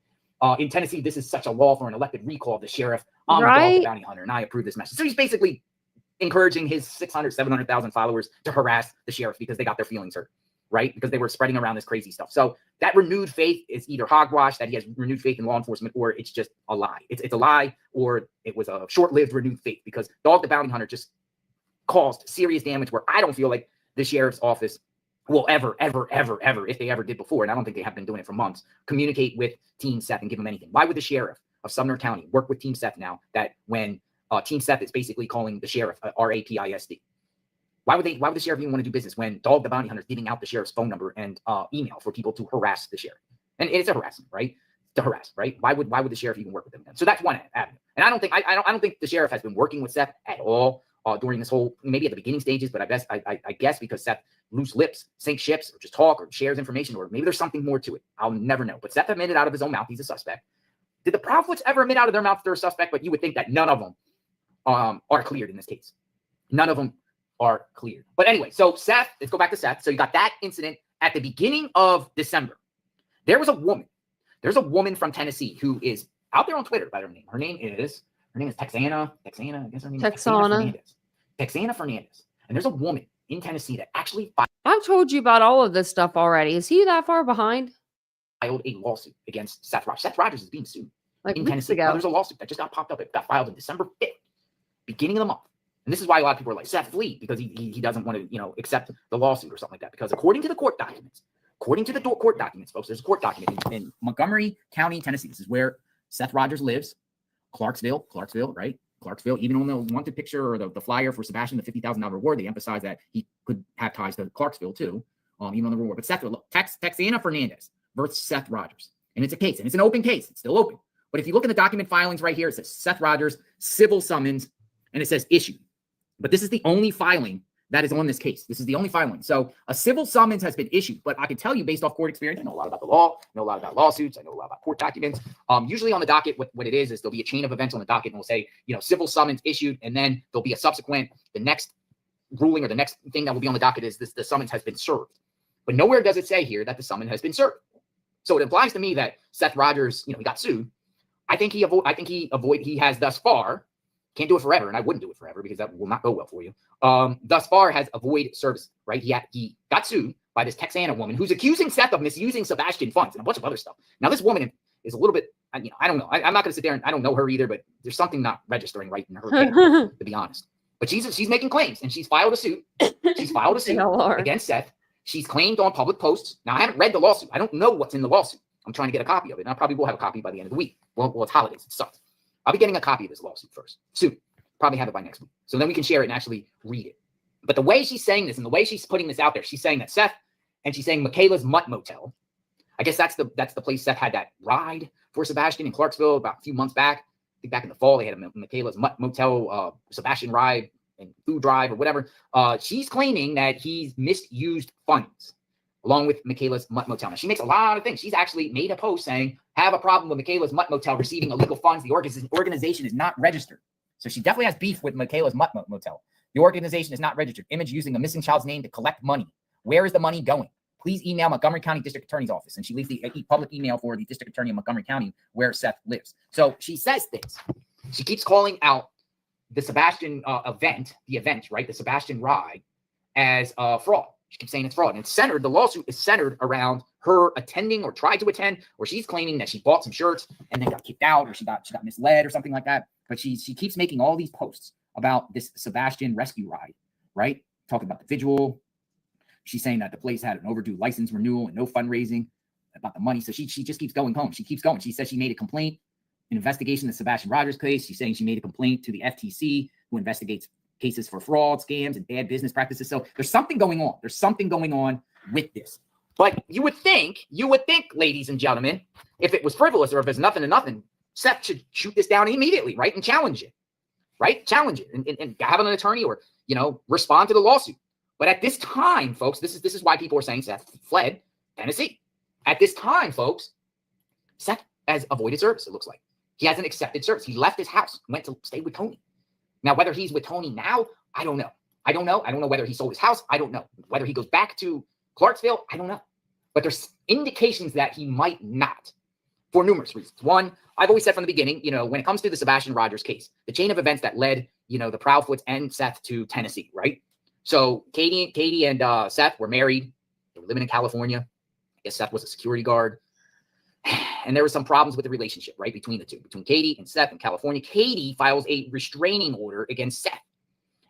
Speaker 8: In Tennessee, this is such a law for an elected recall of the sheriff. I'm the Dog the Bounty Hunter, and I approve this message. So he's basically encouraging his 600, 700,000 followers to harass the sheriff because they got their feelings hurt, right? Because they were spreading around this crazy stuff. So that renewed faith is either hogwash, that he has renewed faith in law enforcement, or it's just a lie. It's a lie, or it was a short-lived renewed faith, because Dog the Bounty Hunter just caused serious damage where I don't feel like the sheriff's office will ever, if they ever did before, and I don't think they have been doing it for months, communicate with Team Seth and give them anything. Why would the sheriff of Sumner County work with Team Seth now that when Team Seth is basically calling the sheriff RAPISD? Why would the sheriff even want to do business when Dog the Bounty Hunter is giving out the sheriff's phone number and email for people to harass the sheriff? And it's a harassment, right? To harass, right? Why would the sheriff even work with them then? So that's one avenue. And I don't think the sheriff has been working with Seth at all during this whole, maybe at the beginning stages, but I guess because Seth loose lips, sink ships, or just talk, or shares information, or maybe there's something more to it. I'll never know. But Seth admitted out of his own mouth he's a suspect. Did the Proudfoots ever admit out of their mouth they're a suspect? But you would think that none of them are cleared in this case. None of them are cleared. But anyway, so Seth, let's go back to Seth. So you got that incident at the beginning of December. There was a woman. There's a woman from Tennessee who is out there on Twitter by her name. Her name is Texana. I guess her name is Texana Fernandez. And there's a woman in Tennessee that actually
Speaker 1: I've told you about all of this stuff already. Is he that far behind?
Speaker 8: filed a lawsuit against Seth Rogers. Seth Rogers is being sued in
Speaker 1: Weeks
Speaker 8: Tennessee.
Speaker 1: ago.
Speaker 8: Now, there's a lawsuit that just got popped up. It got filed on December 5th, beginning of the month. And this is why a lot of people are like, Seth, flee, because he doesn't want to, accept the lawsuit or something like that. Because according to the court documents, folks, there's a court document in Montgomery County, Tennessee. This is where Seth Rogers lives. Clarksville, right? Clarksville, even on the wanted picture or the flyer for Sebastian, the $50,000 reward, they emphasize that he could have ties to Clarksville too, even on the reward. But Texana Fernandez versus Seth Rogers. And it's a case, and it's an open case. It's still open. But if you look at the document filings right here, it says Seth Rogers, civil summons, and it says issued. But this is the only filing that is on this case. This is the only filing. So a civil summons has been issued, but I can tell you based off court experience, I know a lot about the law, I know a lot about lawsuits, I know a lot about court documents. Usually on the docket, what it is there'll be a chain of events on the docket and we'll say, civil summons issued, and then there'll be a subsequent, the next ruling or the next thing that will be on the docket is the summons has been served. But nowhere does it say here that the summons has been served. So it implies to me that Seth Rogers, he got sued. I think he has thus far, can't do it forever, and I wouldn't do it forever because that will not go well for you. Thus far has avoided service, right? He got sued by this Texana woman who's accusing Seth of misusing Sebastian funds and a bunch of other stuff. Now, this woman is a little bit, I don't know. I'm not going to sit there and I don't know her either, but there's something not registering right in her case, to be honest. But she's making claims, and she's filed a suit. She's filed a suit
Speaker 1: JLR.
Speaker 8: against Seth. She's claimed on public posts. Now, I haven't read the lawsuit. I don't know what's in the lawsuit. I'm trying to get a copy of it. And I probably will have a copy by the end of the week. Well, it's holidays. It sucks. I'll be getting a copy of this lawsuit first. Soon. Probably have it by next week. So then we can share it and actually read it. But the way she's saying this and the way she's putting this out there, she's saying that Seth, and she's saying Michaela's Mutt Motel. I guess that's the place Seth had that ride for Sebastian in Clarksville about a few months back. I think back in the fall, they had a Michaela's Mutt Motel Sebastian ride and food drive or whatever. She's claiming that he's misused funds along with Michaela's Mutt Motel. Now, she makes a lot of things. She's actually made a post saying, have a problem with Michaela's Mutt Motel receiving illegal funds. The organization is not registered. So she definitely has beef with Michaela's Mutt Motel. The organization is not registered. Image using a missing child's name to collect money. Where is the money going? Please email Montgomery County District Attorney's Office. And she leaves the public email for the District Attorney of Montgomery County where Seth lives. So she says this. She keeps calling out the Sebastian event, right? The Sebastian ride as fraud. She keeps saying it's fraud. And the lawsuit is centered around her attending or tried to attend, or she's claiming that she bought some shirts and then got kicked out, or she got misled or something like that. But she keeps making all these posts about this Sebastian rescue ride, right? Talking about the visual. She's saying that the place had an overdue license renewal and no fundraising, about the money. So she just keeps going home. She keeps going. She says she made a complaint, an investigation of the Sebastian Rogers case. She's saying she made a complaint to the FTC, who investigates cases for fraud, scams, and bad business practices. So there's something going on. There's something going on with this. But you would think, ladies and gentlemen, if it was frivolous or if it's nothing to nothing, Seth should shoot this down immediately, right? And challenge it, right? Challenge it and have an attorney or, respond to the lawsuit. But at this time, folks, this is why people are saying Seth fled Tennessee. At this time, folks, Seth has avoided service, it looks like. He hasn't accepted service. He left his house, went to stay with Tony. Now, whether he's with Tony now, I don't know. I don't know whether he sold his house. I don't know. Whether he goes back to Clarksville, I don't know. But there's indications that he might not for numerous reasons. One, I've always said from the beginning, when it comes to the Sebastian Rogers case, the chain of events that led, the Proudfoots and Seth to Tennessee, right? So Katie and Seth were married. They were living in California. I guess Seth was a security guard. And there were some problems with the relationship, right, between the two, between Katie and Seth in California. Katie files a restraining order against Seth.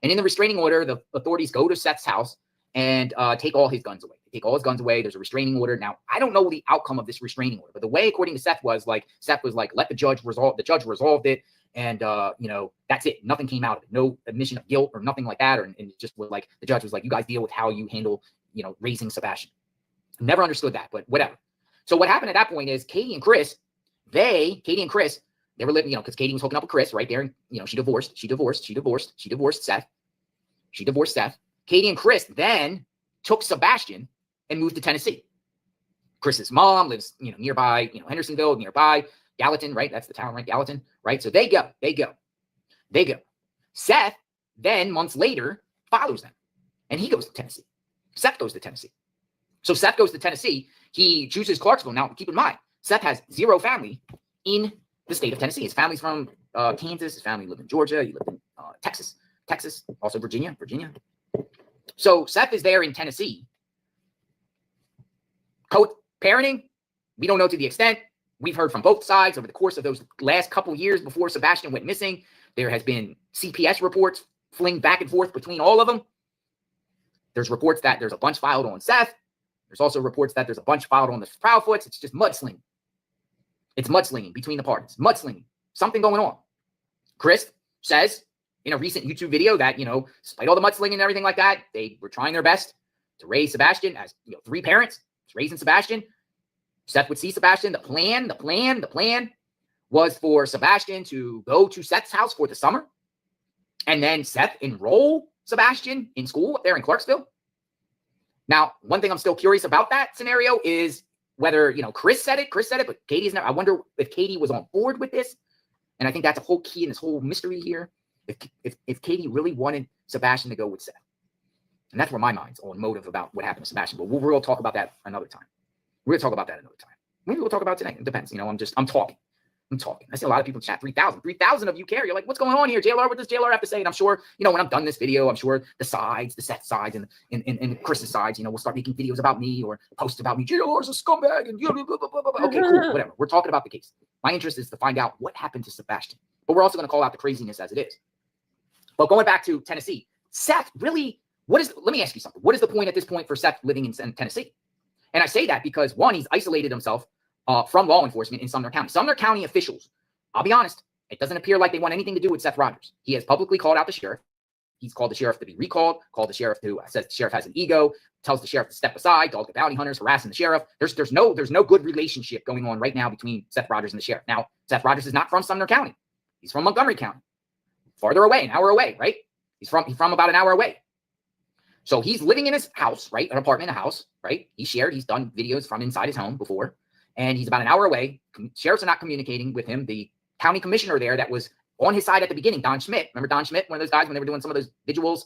Speaker 8: And in the restraining order, the authorities go to Seth's house and take all his guns away. They take all his guns away. There's a restraining order. Now, I don't know the outcome of this restraining order, but the way, according to Seth, was like, let the judge resolve. The judge resolved it. And, that's it. Nothing came out of it. No admission of guilt or nothing like that. And it just was like, the judge was like, you guys deal with how you handle, raising Sebastian. Never understood that, but whatever. So what happened at that point is Katie and Chris, they were living, because Katie was hooking up with Chris right there. And, she divorced Seth. She divorced Seth. Katie and Chris then took Sebastian and moved to Tennessee. Chris's mom lives, nearby, Hendersonville, nearby Gallatin, right? That's the town, right? Gallatin, right? So they go. Seth then months later follows them and he goes to Tennessee. Seth goes to Tennessee. So Seth goes to Tennessee. He chooses Clarksville. Now, keep in mind, Seth has zero family in the state of Tennessee. His family's from Kansas. His family lived in Georgia. He lived in Texas, also Virginia. So Seth is there in Tennessee. Co-parenting, we don't know to the extent. We've heard from both sides over the course of those last couple years before Sebastian went missing. There has been CPS reports fling back and forth between all of them. There's reports that there's a bunch filed on Seth. There's also reports that there's a bunch filed on the Proudfoots. It's just mudslinging. It's mudslinging between the parties. Mudslinging. Something going on. Chris says in a recent YouTube video that, despite all the mudslinging and everything like that, they were trying their best to raise Sebastian as, 3 parents, raising Sebastian. Seth would see Sebastian. The plan was for Sebastian to go to Seth's house for the summer. And then Seth enroll Sebastian in school up there in Clarksville. Now, one thing I'm still curious about that scenario is whether, Chris said it, but Katie's not. I wonder if Katie was on board with this. And I think that's a whole key in this whole mystery here. If Katie really wanted Sebastian to go with Seth. And that's where my mind's on motive about what happened to Sebastian. But we'll talk about that another time. We're going to talk about that another time. Maybe we'll talk about it tonight. It depends. I'm talking. I see a lot of people in chat, 3,000 of you care. You're like, what's going on here? JLR, what does JLR have to say? And I'm sure, when I'm done this video, I'm sure the Seth sides and Chris's sides, we'll start making videos about me or posts about me. JLR's a scumbag and blah, blah, blah, blah, blah. Okay, cool, whatever. We're talking about the case. My interest is to find out what happened to Sebastian. But we're also going to call out the craziness as it is. But going back to Tennessee, Seth really, let me ask you something. What is the point at this point for Seth living in Tennessee? And I say that because, one, he's isolated himself from law enforcement in Sumner County. Sumner County officials, I'll be honest, it doesn't appear like they want anything to do with Seth Rogers. He has publicly called out the sheriff. He's called the sheriff to be recalled, called the sheriff to says the sheriff has an ego, tells the sheriff to step aside, dog the bounty hunters, harassing the sheriff. There's no good relationship going on right now between Seth Rogers and the sheriff. Now, Seth Rogers is not from Sumner County. He's from Montgomery County. Farther away, an hour away, right? He's from about an hour away. So he's living in his house, right? An apartment, a house, right? He's done videos from inside his home before, and he's about an hour away. Sheriffs are not communicating with him. The county commissioner there that was on his side at the beginning, Don Schmidt. Remember Don Schmidt, one of those guys when they were doing some of those visuals?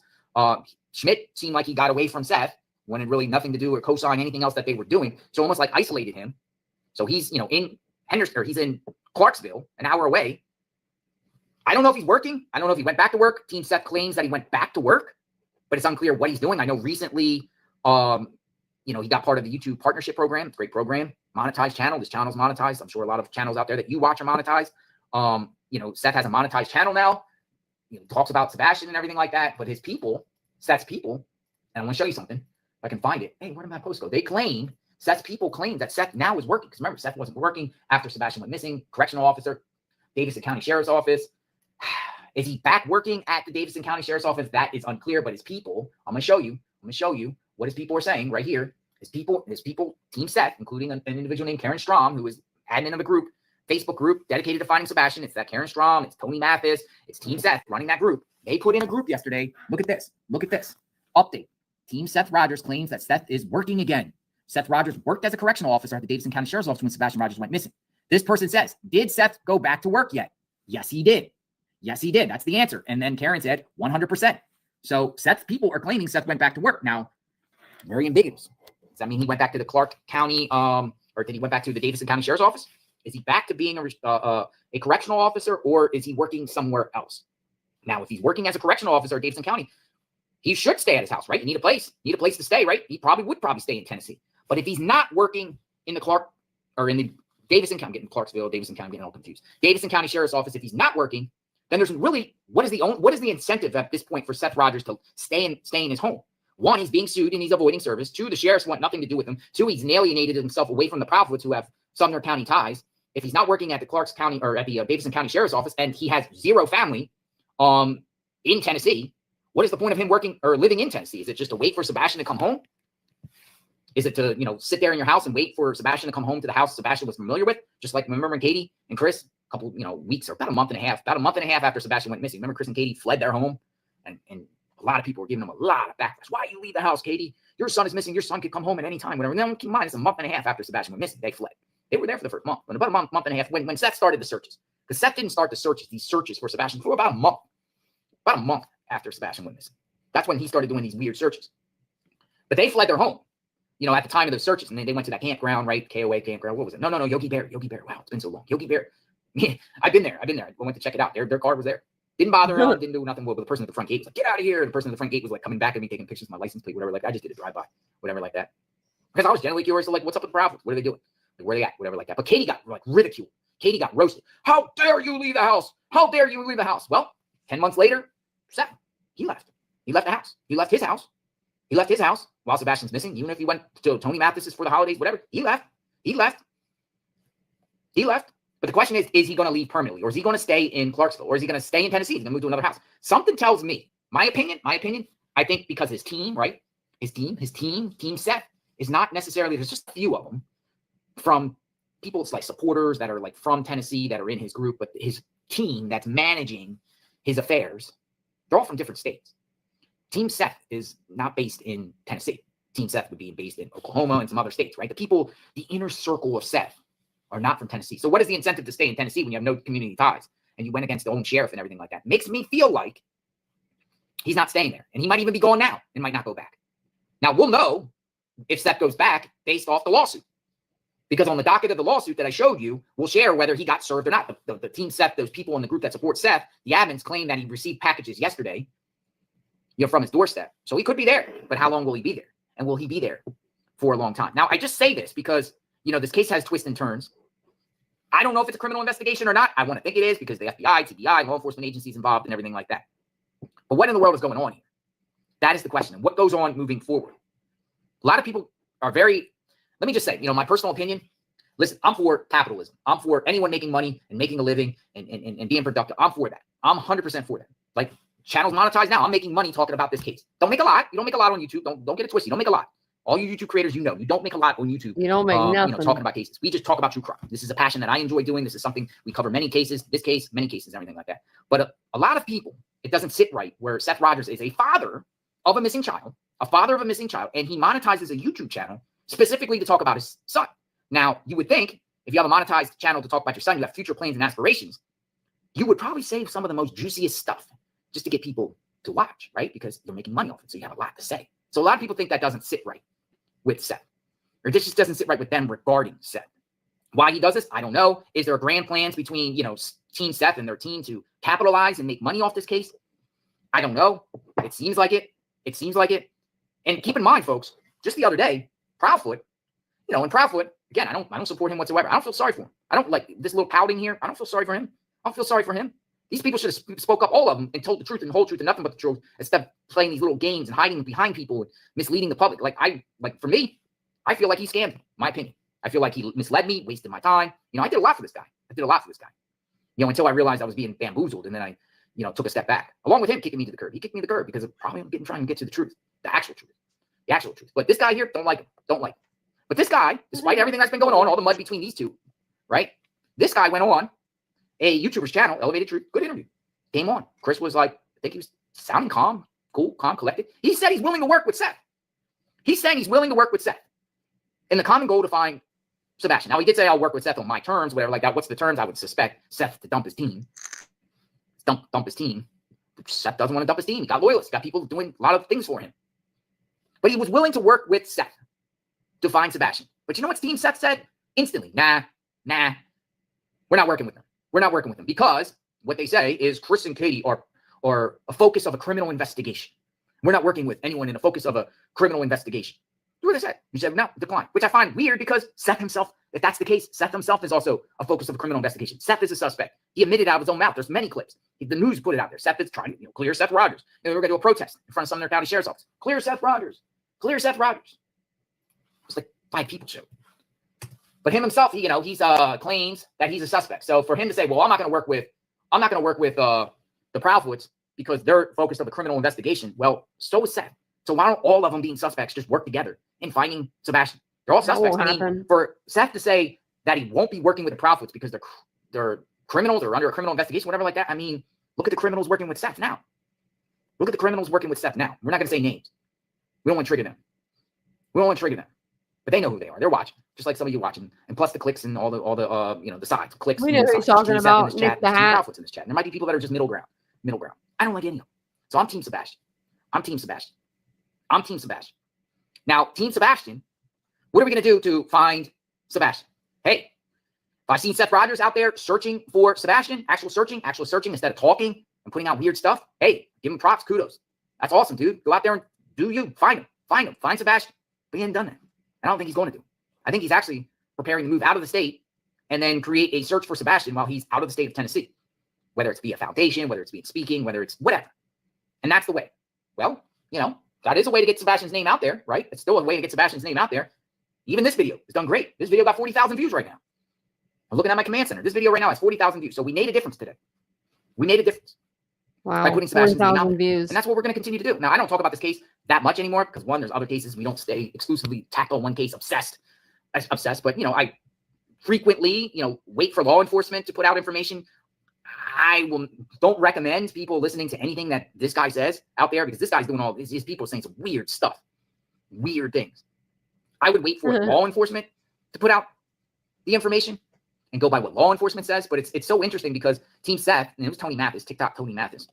Speaker 8: Schmidt seemed like he got away from Seth, wanted really nothing to do or co-sign anything else that they were doing. So almost like isolated him. So he's, in Henderson, or he's in Clarksville, an hour away. I don't know if he's working. I don't know if he went back to work. Team Seth claims that he went back to work, but it's unclear what he's doing. I know recently, he got part of the YouTube partnership program. Great program, monetized channel. This channel's monetized. I'm sure a lot of channels out there that you watch are monetized. Seth has a monetized channel now. Talks about Sebastian and everything like that. But his people, Seth's people, and I'm going to show you something. If I can find it. Hey, where did my post go? Seth's people claim that Seth now is working. Because remember, Seth wasn't working after Sebastian went missing. Correctional officer, Davidson County Sheriff's Office. Is he back working at the Davidson County Sheriff's Office? That is unclear. But his people, I'm going to show you what his people are saying right here. His people, Team Seth, including an individual named Karen Strom, who is admin of the group, Facebook group dedicated to finding Sebastian. It's that Karen Strom, it's Tony Mathis, it's Team Seth running that group. They put in a group yesterday. Look at this. Update. Team Seth Rogers claims that Seth is working again. Seth Rogers worked as a correctional officer at the Davidson County Sheriff's Office when Sebastian Rogers went missing. This person says, did Seth go back to work yet? Yes, he did. That's the answer. And then Karen said 100%. So Seth's people are claiming Seth went back to work. Now, very ambiguous. Does that mean he went back to the Clark County, or did he went back to the Davidson County Sheriff's Office? Is he back to being a correctional officer, or is he working somewhere else? Now, if he's working as a correctional officer at Davidson County, he should stay at his house, right? You need a place to stay, right? He would stay in Tennessee. But if he's not working in the in the Davidson County, I'm getting Clarksville, Davidson County, I'm getting all confused. Davidson County Sheriff's Office, if he's not working, then there's really, what is the incentive at this point for Seth Rogers to stay in his home? One, he's being sued and he's avoiding service. Two, the sheriffs want nothing to do with him. Two, he's alienated himself away from the Proudfoots who have Sumner County ties. If he's not working at the Clarks County or at the Davidson County Sheriff's Office, and he has zero family in Tennessee, what is the point of him working or living in Tennessee? Is it just to wait for Sebastian to come home? Is it to, sit there in your house and wait for Sebastian to come home to the house Sebastian was familiar with? Just like, remember Katie and Chris, a couple, weeks or about a month and a half after Sebastian went missing. Remember Chris and Katie fled their home, and a lot of people were giving them a lot of backlash. Why you leave the house, Katie? Your son is missing. Your son could come home at any time. Whatever. And then keep in mind, it's a month and a half after Sebastian went missing. They fled. They were there for the first month. But about a month and a half, when Seth started the searches, because Seth didn't start these searches for Sebastian for about a month. About a month after Sebastian went missing. That's when he started doing these weird searches. But they fled their home, at the time of those searches. And then they went to that campground, right? KOA campground. What was it? No, Yogi Bear. Wow, it's been so long. Yogi Bear. I've been there. I went to check it out. Their car was there. Didn't bother them, didn't do nothing. But the person at the front gate was like, get out of here. The person at the front gate was like coming back at me, taking pictures of my license plate, whatever. Like, I just did a drive-by, whatever like that. Because I was genuinely curious, like, what's up with the Proudfoots? What are they doing? Like, where are they at? Whatever like that. But Katie got ridiculed. Katie got roasted. How dare you leave the house? How dare you leave the house? Well, 10 months later, Seth, he left. He left the house. He left his house. He left his house while Sebastian's missing. Even if he went to Tony Mathis's for the holidays, whatever, he left. But the question is he going to leave permanently, or is he going to stay in Clarksville, or is he going to stay in Tennessee? He's going to move to another house. Something tells me, my opinion, I think because his team, right? His team Seth is not necessarily, there's just a few of them from people, it's like supporters that are like from Tennessee that are in his group, but his team that's managing his affairs, they're all from different states. Team Seth is not based in Tennessee. Team Seth would be based in Oklahoma and some other states, right? The people, the inner circle of Seth are not from Tennessee. So what is the incentive to stay in Tennessee when you have no community ties and you went against the own sheriff and everything like that? Makes me feel like he's not staying there, and he might even be going now and might not go back. Now we'll know if Seth goes back based off the lawsuit, because on the docket of the lawsuit that I showed you, we'll share whether he got served or not. The team Seth, those people in the group that support Seth, the admins claim that he received packages yesterday, from his doorstep. So he could be there, but how long will he be there? And will he be there for a long time? Now, I just say this because, this case has twists and turns. I don't know if it's a criminal investigation or not. I want to think it is because the FBI, TBI, law enforcement agencies involved and everything like that. But what in the world is going on here? That is the question. What goes on moving forward? A lot of people are very, let me just say, my personal opinion, listen, I'm for capitalism. I'm for anyone making money and making a living and being productive. I'm for that. I'm 100% for that. Like, channels monetized now. I'm making money talking about this case. Don't make a lot. You don't make a lot on YouTube. Don't get it twisted. You don't make a lot. All you YouTube creators, you don't make a lot on YouTube.
Speaker 1: You don't make nothing.
Speaker 8: Talking about cases. We just talk about true crime. This is a passion that I enjoy doing. This is something we cover many cases. This case, many cases, everything like that. But a lot of people, it doesn't sit right where Seth Rogers is a father of a missing child, and he monetizes a YouTube channel specifically to talk about his son. Now, you would think if you have a monetized channel to talk about your son, you have future plans and aspirations, you would probably save some of the most juiciest stuff just to get people to watch, right? Because you're making money off it, so you have a lot to say. So a lot of people think that doesn't sit right with Seth, or this just doesn't sit right with them regarding Seth. Why he does this, I don't know. Is there grand plans between, Team Seth and their team to capitalize and make money off this case? I don't know. It seems like it. And keep in mind, folks, just the other day, Proudfoot, and Proudfoot, again, I don't support him whatsoever. I don't feel sorry for him. I don't like this little pouting here. I don't feel sorry for him. I don't feel sorry for him. These people should have spoke up, all of them, and told the truth and the whole truth and nothing but the truth, instead of playing these little games and hiding behind people and misleading the public. For me, I feel like he scammed me, my opinion. I feel like he misled me, wasted my time. I did a lot for this guy. Until I realized I was being bamboozled, and then I, took a step back, along with him kicking me to the curb. He kicked me to the curb because of probably trying to get to the truth, the actual truth. But this guy here, don't like him. But this guy, despite everything that's been going on, all the mud between these two, right? This guy went on a YouTuber's channel, Elevated Truth, good interview. Came on. Chris was like, I think he was sounding calm, cool, calm, collected. He said he's willing to work with Seth. He's saying he's willing to work with Seth in the common goal to find Sebastian. Now, he did say, I'll work with Seth on my terms, whatever like that. What's the terms? I would suspect Seth to dump his team. Dump his team. Seth doesn't want to dump his team. He got loyalists, got people doing a lot of things for him. But he was willing to work with Seth to find Sebastian. But you know what Team Seth said? Instantly, nah, we're not working with them. We're not working with them because what they say is Chris and Katie are a focus of a criminal investigation. We're not working with anyone in a focus of a criminal investigation. Do what they said. He said, no, decline, which I find weird because Seth himself, if that's the case, Seth himself is also a focus of a criminal investigation. Seth is a suspect. He admitted out of his own mouth. There's many clips. The news put it out there. Seth is trying to clear Seth Rogers. We're going to do a protest in front of Sumner County Sheriff's Office. Clear Seth Rogers. Clear Seth Rogers. It's like 5 people show. But him himself, he claims that he's a suspect. So for him to say, well, I'm not going to work with the Proudfoots because they're focused on the criminal investigation. Well, so is Seth. So why don't all of them being suspects just work together in finding Sebastian? They're all suspects. I mean, for Seth to say that he won't be working with the Proudfoots because they're criminals or under a criminal investigation, whatever like that. I mean, look at the criminals working with Seth now. We're not going to say names. We don't want to trigger them. But they know who they are. They're watching, just like some of you watching, and plus the clicks and all the sides, clicks.
Speaker 1: We know who he's talking about. Nick the Hat.
Speaker 8: In this chat. And there might be people that are just middle ground. I don't like any of them. So I'm Team Sebastian. Now, Team Sebastian, what are we going to do to find Sebastian? Hey, if I seen Seth Rogers out there searching for Sebastian, actual searching instead of talking and putting out weird stuff, hey, give him props, kudos. That's awesome, dude. Go out there and do you. Find him. Find Sebastian. But he hasn't done that. I don't think he's going to do. I think he's actually preparing to move out of the state and then create a search for Sebastian while he's out of the state of Tennessee, whether it's via foundation, whether it's via speaking, whether it's whatever. And that's the way. Well, that is a way to get Sebastian's name out there, right? It's still a way to get Sebastian's name out there. Even this video has done great. This video got 40,000 views right now. I'm looking at my command center. This video right now has 40,000 views. So we made a difference today.
Speaker 1: Wow.
Speaker 8: By putting Sebastian's name out there.
Speaker 1: Views.
Speaker 8: And that's what we're going to continue to do. Now, I don't talk about this case that much anymore because, one, there's other cases. We don't stay exclusively tackle one case obsessed. But, I frequently, wait for law enforcement to put out information. Don't recommend people listening to anything that this guy says out there because this guy's doing all these people saying some weird stuff, weird things. I would wait for law enforcement to put out the information and go by what law enforcement says. But it's so interesting because Team Seth, and it was Tony Mathis, TikTok Tony Mathis,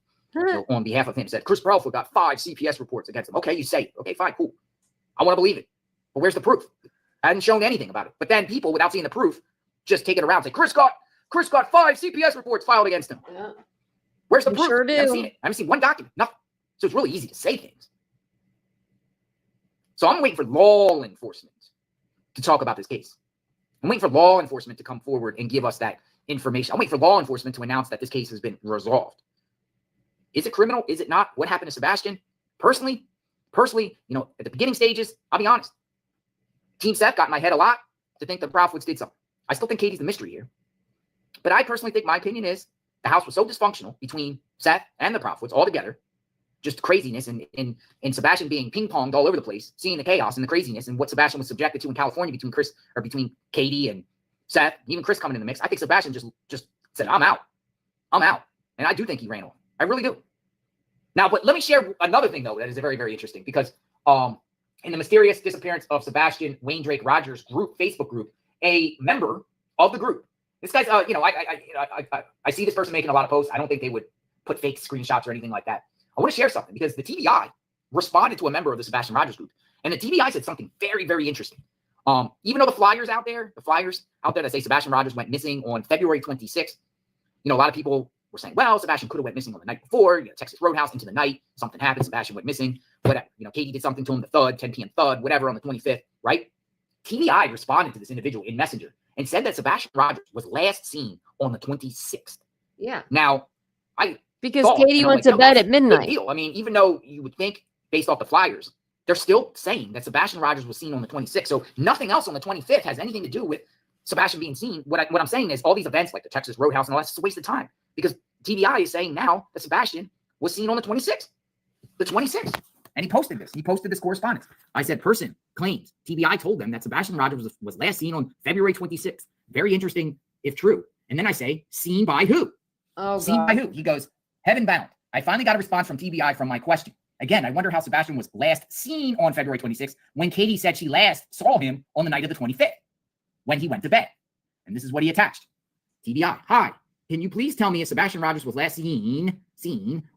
Speaker 8: on behalf of him said, Chris Proudfoot got 5 CPS reports against him. Okay, you say it. Okay, fine, cool. I want to believe it. But where's the proof? I hadn't shown anything about it. But then people, without seeing the proof, just take it around and say, Chris got 5 CPS reports filed against him. Yeah. Where's the proof?
Speaker 1: Sure do.
Speaker 8: I haven't seen it. I haven't seen one document. Nothing. So it's really easy to say things. So I'm waiting for law enforcement to talk about this case. I'm waiting for law enforcement to come forward and give us that information. I'm waiting for law enforcement to announce that this case has been resolved. Is it criminal? Is it not? What happened to Sebastian? Personally, you know, at the beginning stages, I'll be honest. Team Seth got in my head a lot to think the Profwoods did something. I still think Katie's the mystery here. But I personally think my opinion is the house was so dysfunctional between Seth and the Profwoods all together. Just craziness and Sebastian being ping-ponged all over the place, seeing the chaos and the craziness and what Sebastian was subjected to in California between Katie and Seth, even Chris coming in the mix. I think Sebastian just said, I'm out. And I do think he ran off. I really do. Now, but let me share another thing, though, that is very, very interesting because in the mysterious disappearance of Sebastian Wayne Drake Rogers group, Facebook group, a member of the group, this guy's, you know, I see this person making a lot of posts. I don't think they would put fake screenshots or anything like that. I want to share something because the TBI responded to a member of the Sebastian Rogers group, and the TBI said something very, very interesting. Even though the flyers out there that say Sebastian Rogers went missing on February 26th, you know, a lot of people were saying, well, Sebastian could have went missing on the night before, you know, Texas Roadhouse into the night, something happened, Sebastian went missing, whatever. You know, Katie did something to him the thud, 10 p.m. thud, whatever, on the 25th, right? TBI responded to this individual in Messenger and said that Sebastian Rogers was last seen on the 26th.
Speaker 1: Yeah.
Speaker 8: Now,
Speaker 1: because Katie went to bed at midnight.
Speaker 8: Deal. I mean, even though you would think based off the flyers, they're still saying that Sebastian Rogers was seen on the 26th. So nothing else on the 25th has anything to do with Sebastian being seen. What I'm saying is all these events like the Texas Roadhouse and all that's just a waste of time because TBI is saying now that Sebastian was seen on the 26th. The 26th. And he posted this. He posted this correspondence. I said, person claims TBI told them that Sebastian Rogers was last seen on February 26th. Very interesting if true. And then I say, seen by who?
Speaker 1: Oh,
Speaker 8: seen by who? He goes, heaven bound. I finally got a response from TBI from my question. Again, I wonder how Sebastian was last seen on February 26th when Katie said she last saw him on the night of the 25th when he went to bed. And this is what he attached. TBI, hi. Can you please tell me if Sebastian Rogers was last seen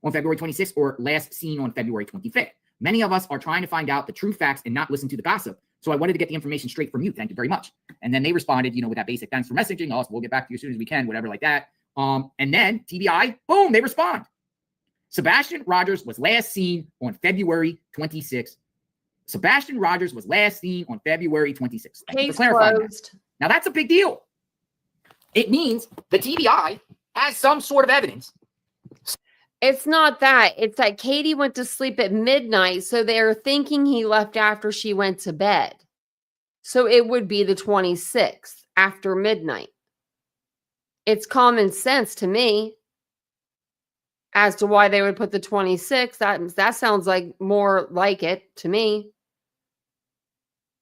Speaker 8: on February 26th or last seen on February 25th? Many of us are trying to find out the true facts and not listen to the gossip. So I wanted to get the information straight from you. Thank you very much. And then they responded, you know, with that basic thanks for messaging us. We'll get back to you as soon as we can, whatever like that. And then TBI, boom, they respond. Sebastian Rogers was last seen on February 26th. Sebastian Rogers was last seen on February 26th. Thank you for clarifying that. Now that's a big deal. It means the TBI has some sort of evidence.
Speaker 1: It's not that. It's that Katie went to sleep at midnight, so they're thinking he left after she went to bed. So it would be the 26th after midnight. It's common sense to me as to why they would put the 26th. That sounds like more like it to me.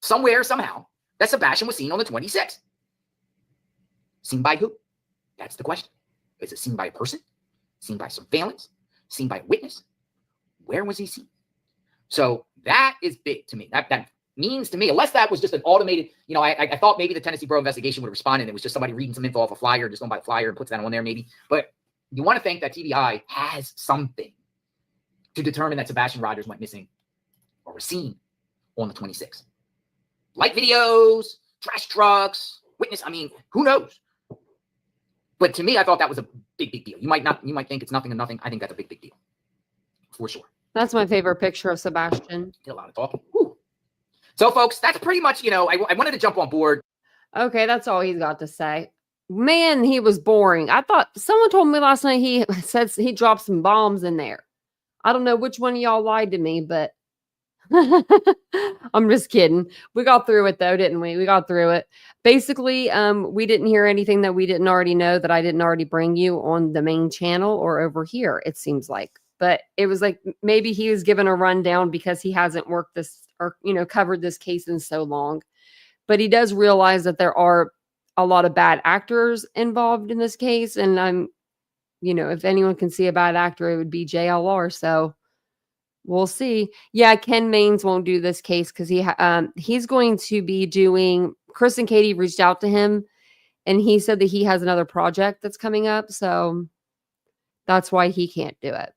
Speaker 8: Somewhere, somehow, that Sebastian was seen on the 26th. Seen by who? That's the question. Is it seen by a person? Seen by surveillance? Seen by a witness? Where was he seen? So that is big to me. That means to me, unless that was just an automated, you know, I thought maybe the Tennessee Borough investigation would have responded. It was just somebody reading some info off a flyer, just going by a flyer and puts that on there maybe. But you want to think that TBI has something to determine that Sebastian Rogers went missing or was seen on the 26th. Light videos, trash trucks, witness. I mean, who knows? But to me, I thought that was a big, big deal. You might think it's nothing and nothing. I think that's a big, big deal. For sure.
Speaker 1: That's my favorite picture of Sebastian.
Speaker 8: Did a lot of talking. Whew. So, folks, that's pretty much, you know, I wanted to jump on board.
Speaker 1: Okay, that's all he's got to say. Man, he was boring. I thought someone told me last night he said he dropped some bombs in there. I don't know which one of y'all lied to me, but I'm just kidding. We got through it though, didn't we? We got through it. Basically, we didn't hear anything that we didn't already know that I didn't already bring you on the main channel or over here, it seems like. But it was like maybe he was given a rundown because he hasn't worked this or, you know, covered this case in so long. But he does realize that there are a lot of bad actors involved in this case. And I'm, you know, if anyone can see a bad actor, it would be JLR. So we'll see. Yeah, Ken Maines won't do this case because he's going to be doing. Chris and Katie reached out to him, and he said that he has another project that's coming up, so that's why he can't do it.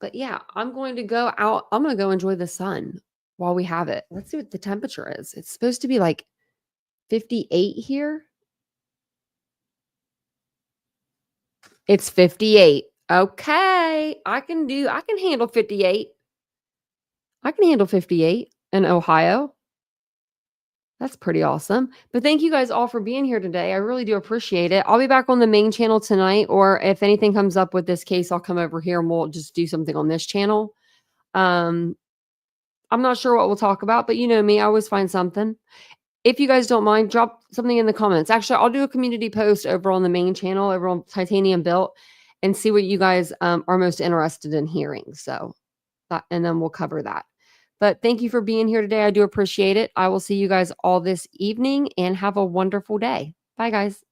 Speaker 1: But yeah, I'm going to go out. I'm going to go enjoy the sun while we have it. Let's see what the temperature is. It's supposed to be like 58 here. It's 58. Okay. I can handle 58. I can handle 58 in Ohio. That's pretty awesome. But thank you guys all for being here today. I really do appreciate it. I'll be back on the main channel tonight, or if anything comes up with this case, I'll come over here and we'll just do something on this channel. I'm not sure what we'll talk about, but you know me, I always find something. If you guys don't mind, drop something in the comments. Actually, I'll do a community post over on the main channel, over on Titanium Built, and see what you guys are most interested in hearing. So, and then we'll cover that. But thank you for being here today. I do appreciate it. I will see you guys all this evening and have a wonderful day. Bye, guys.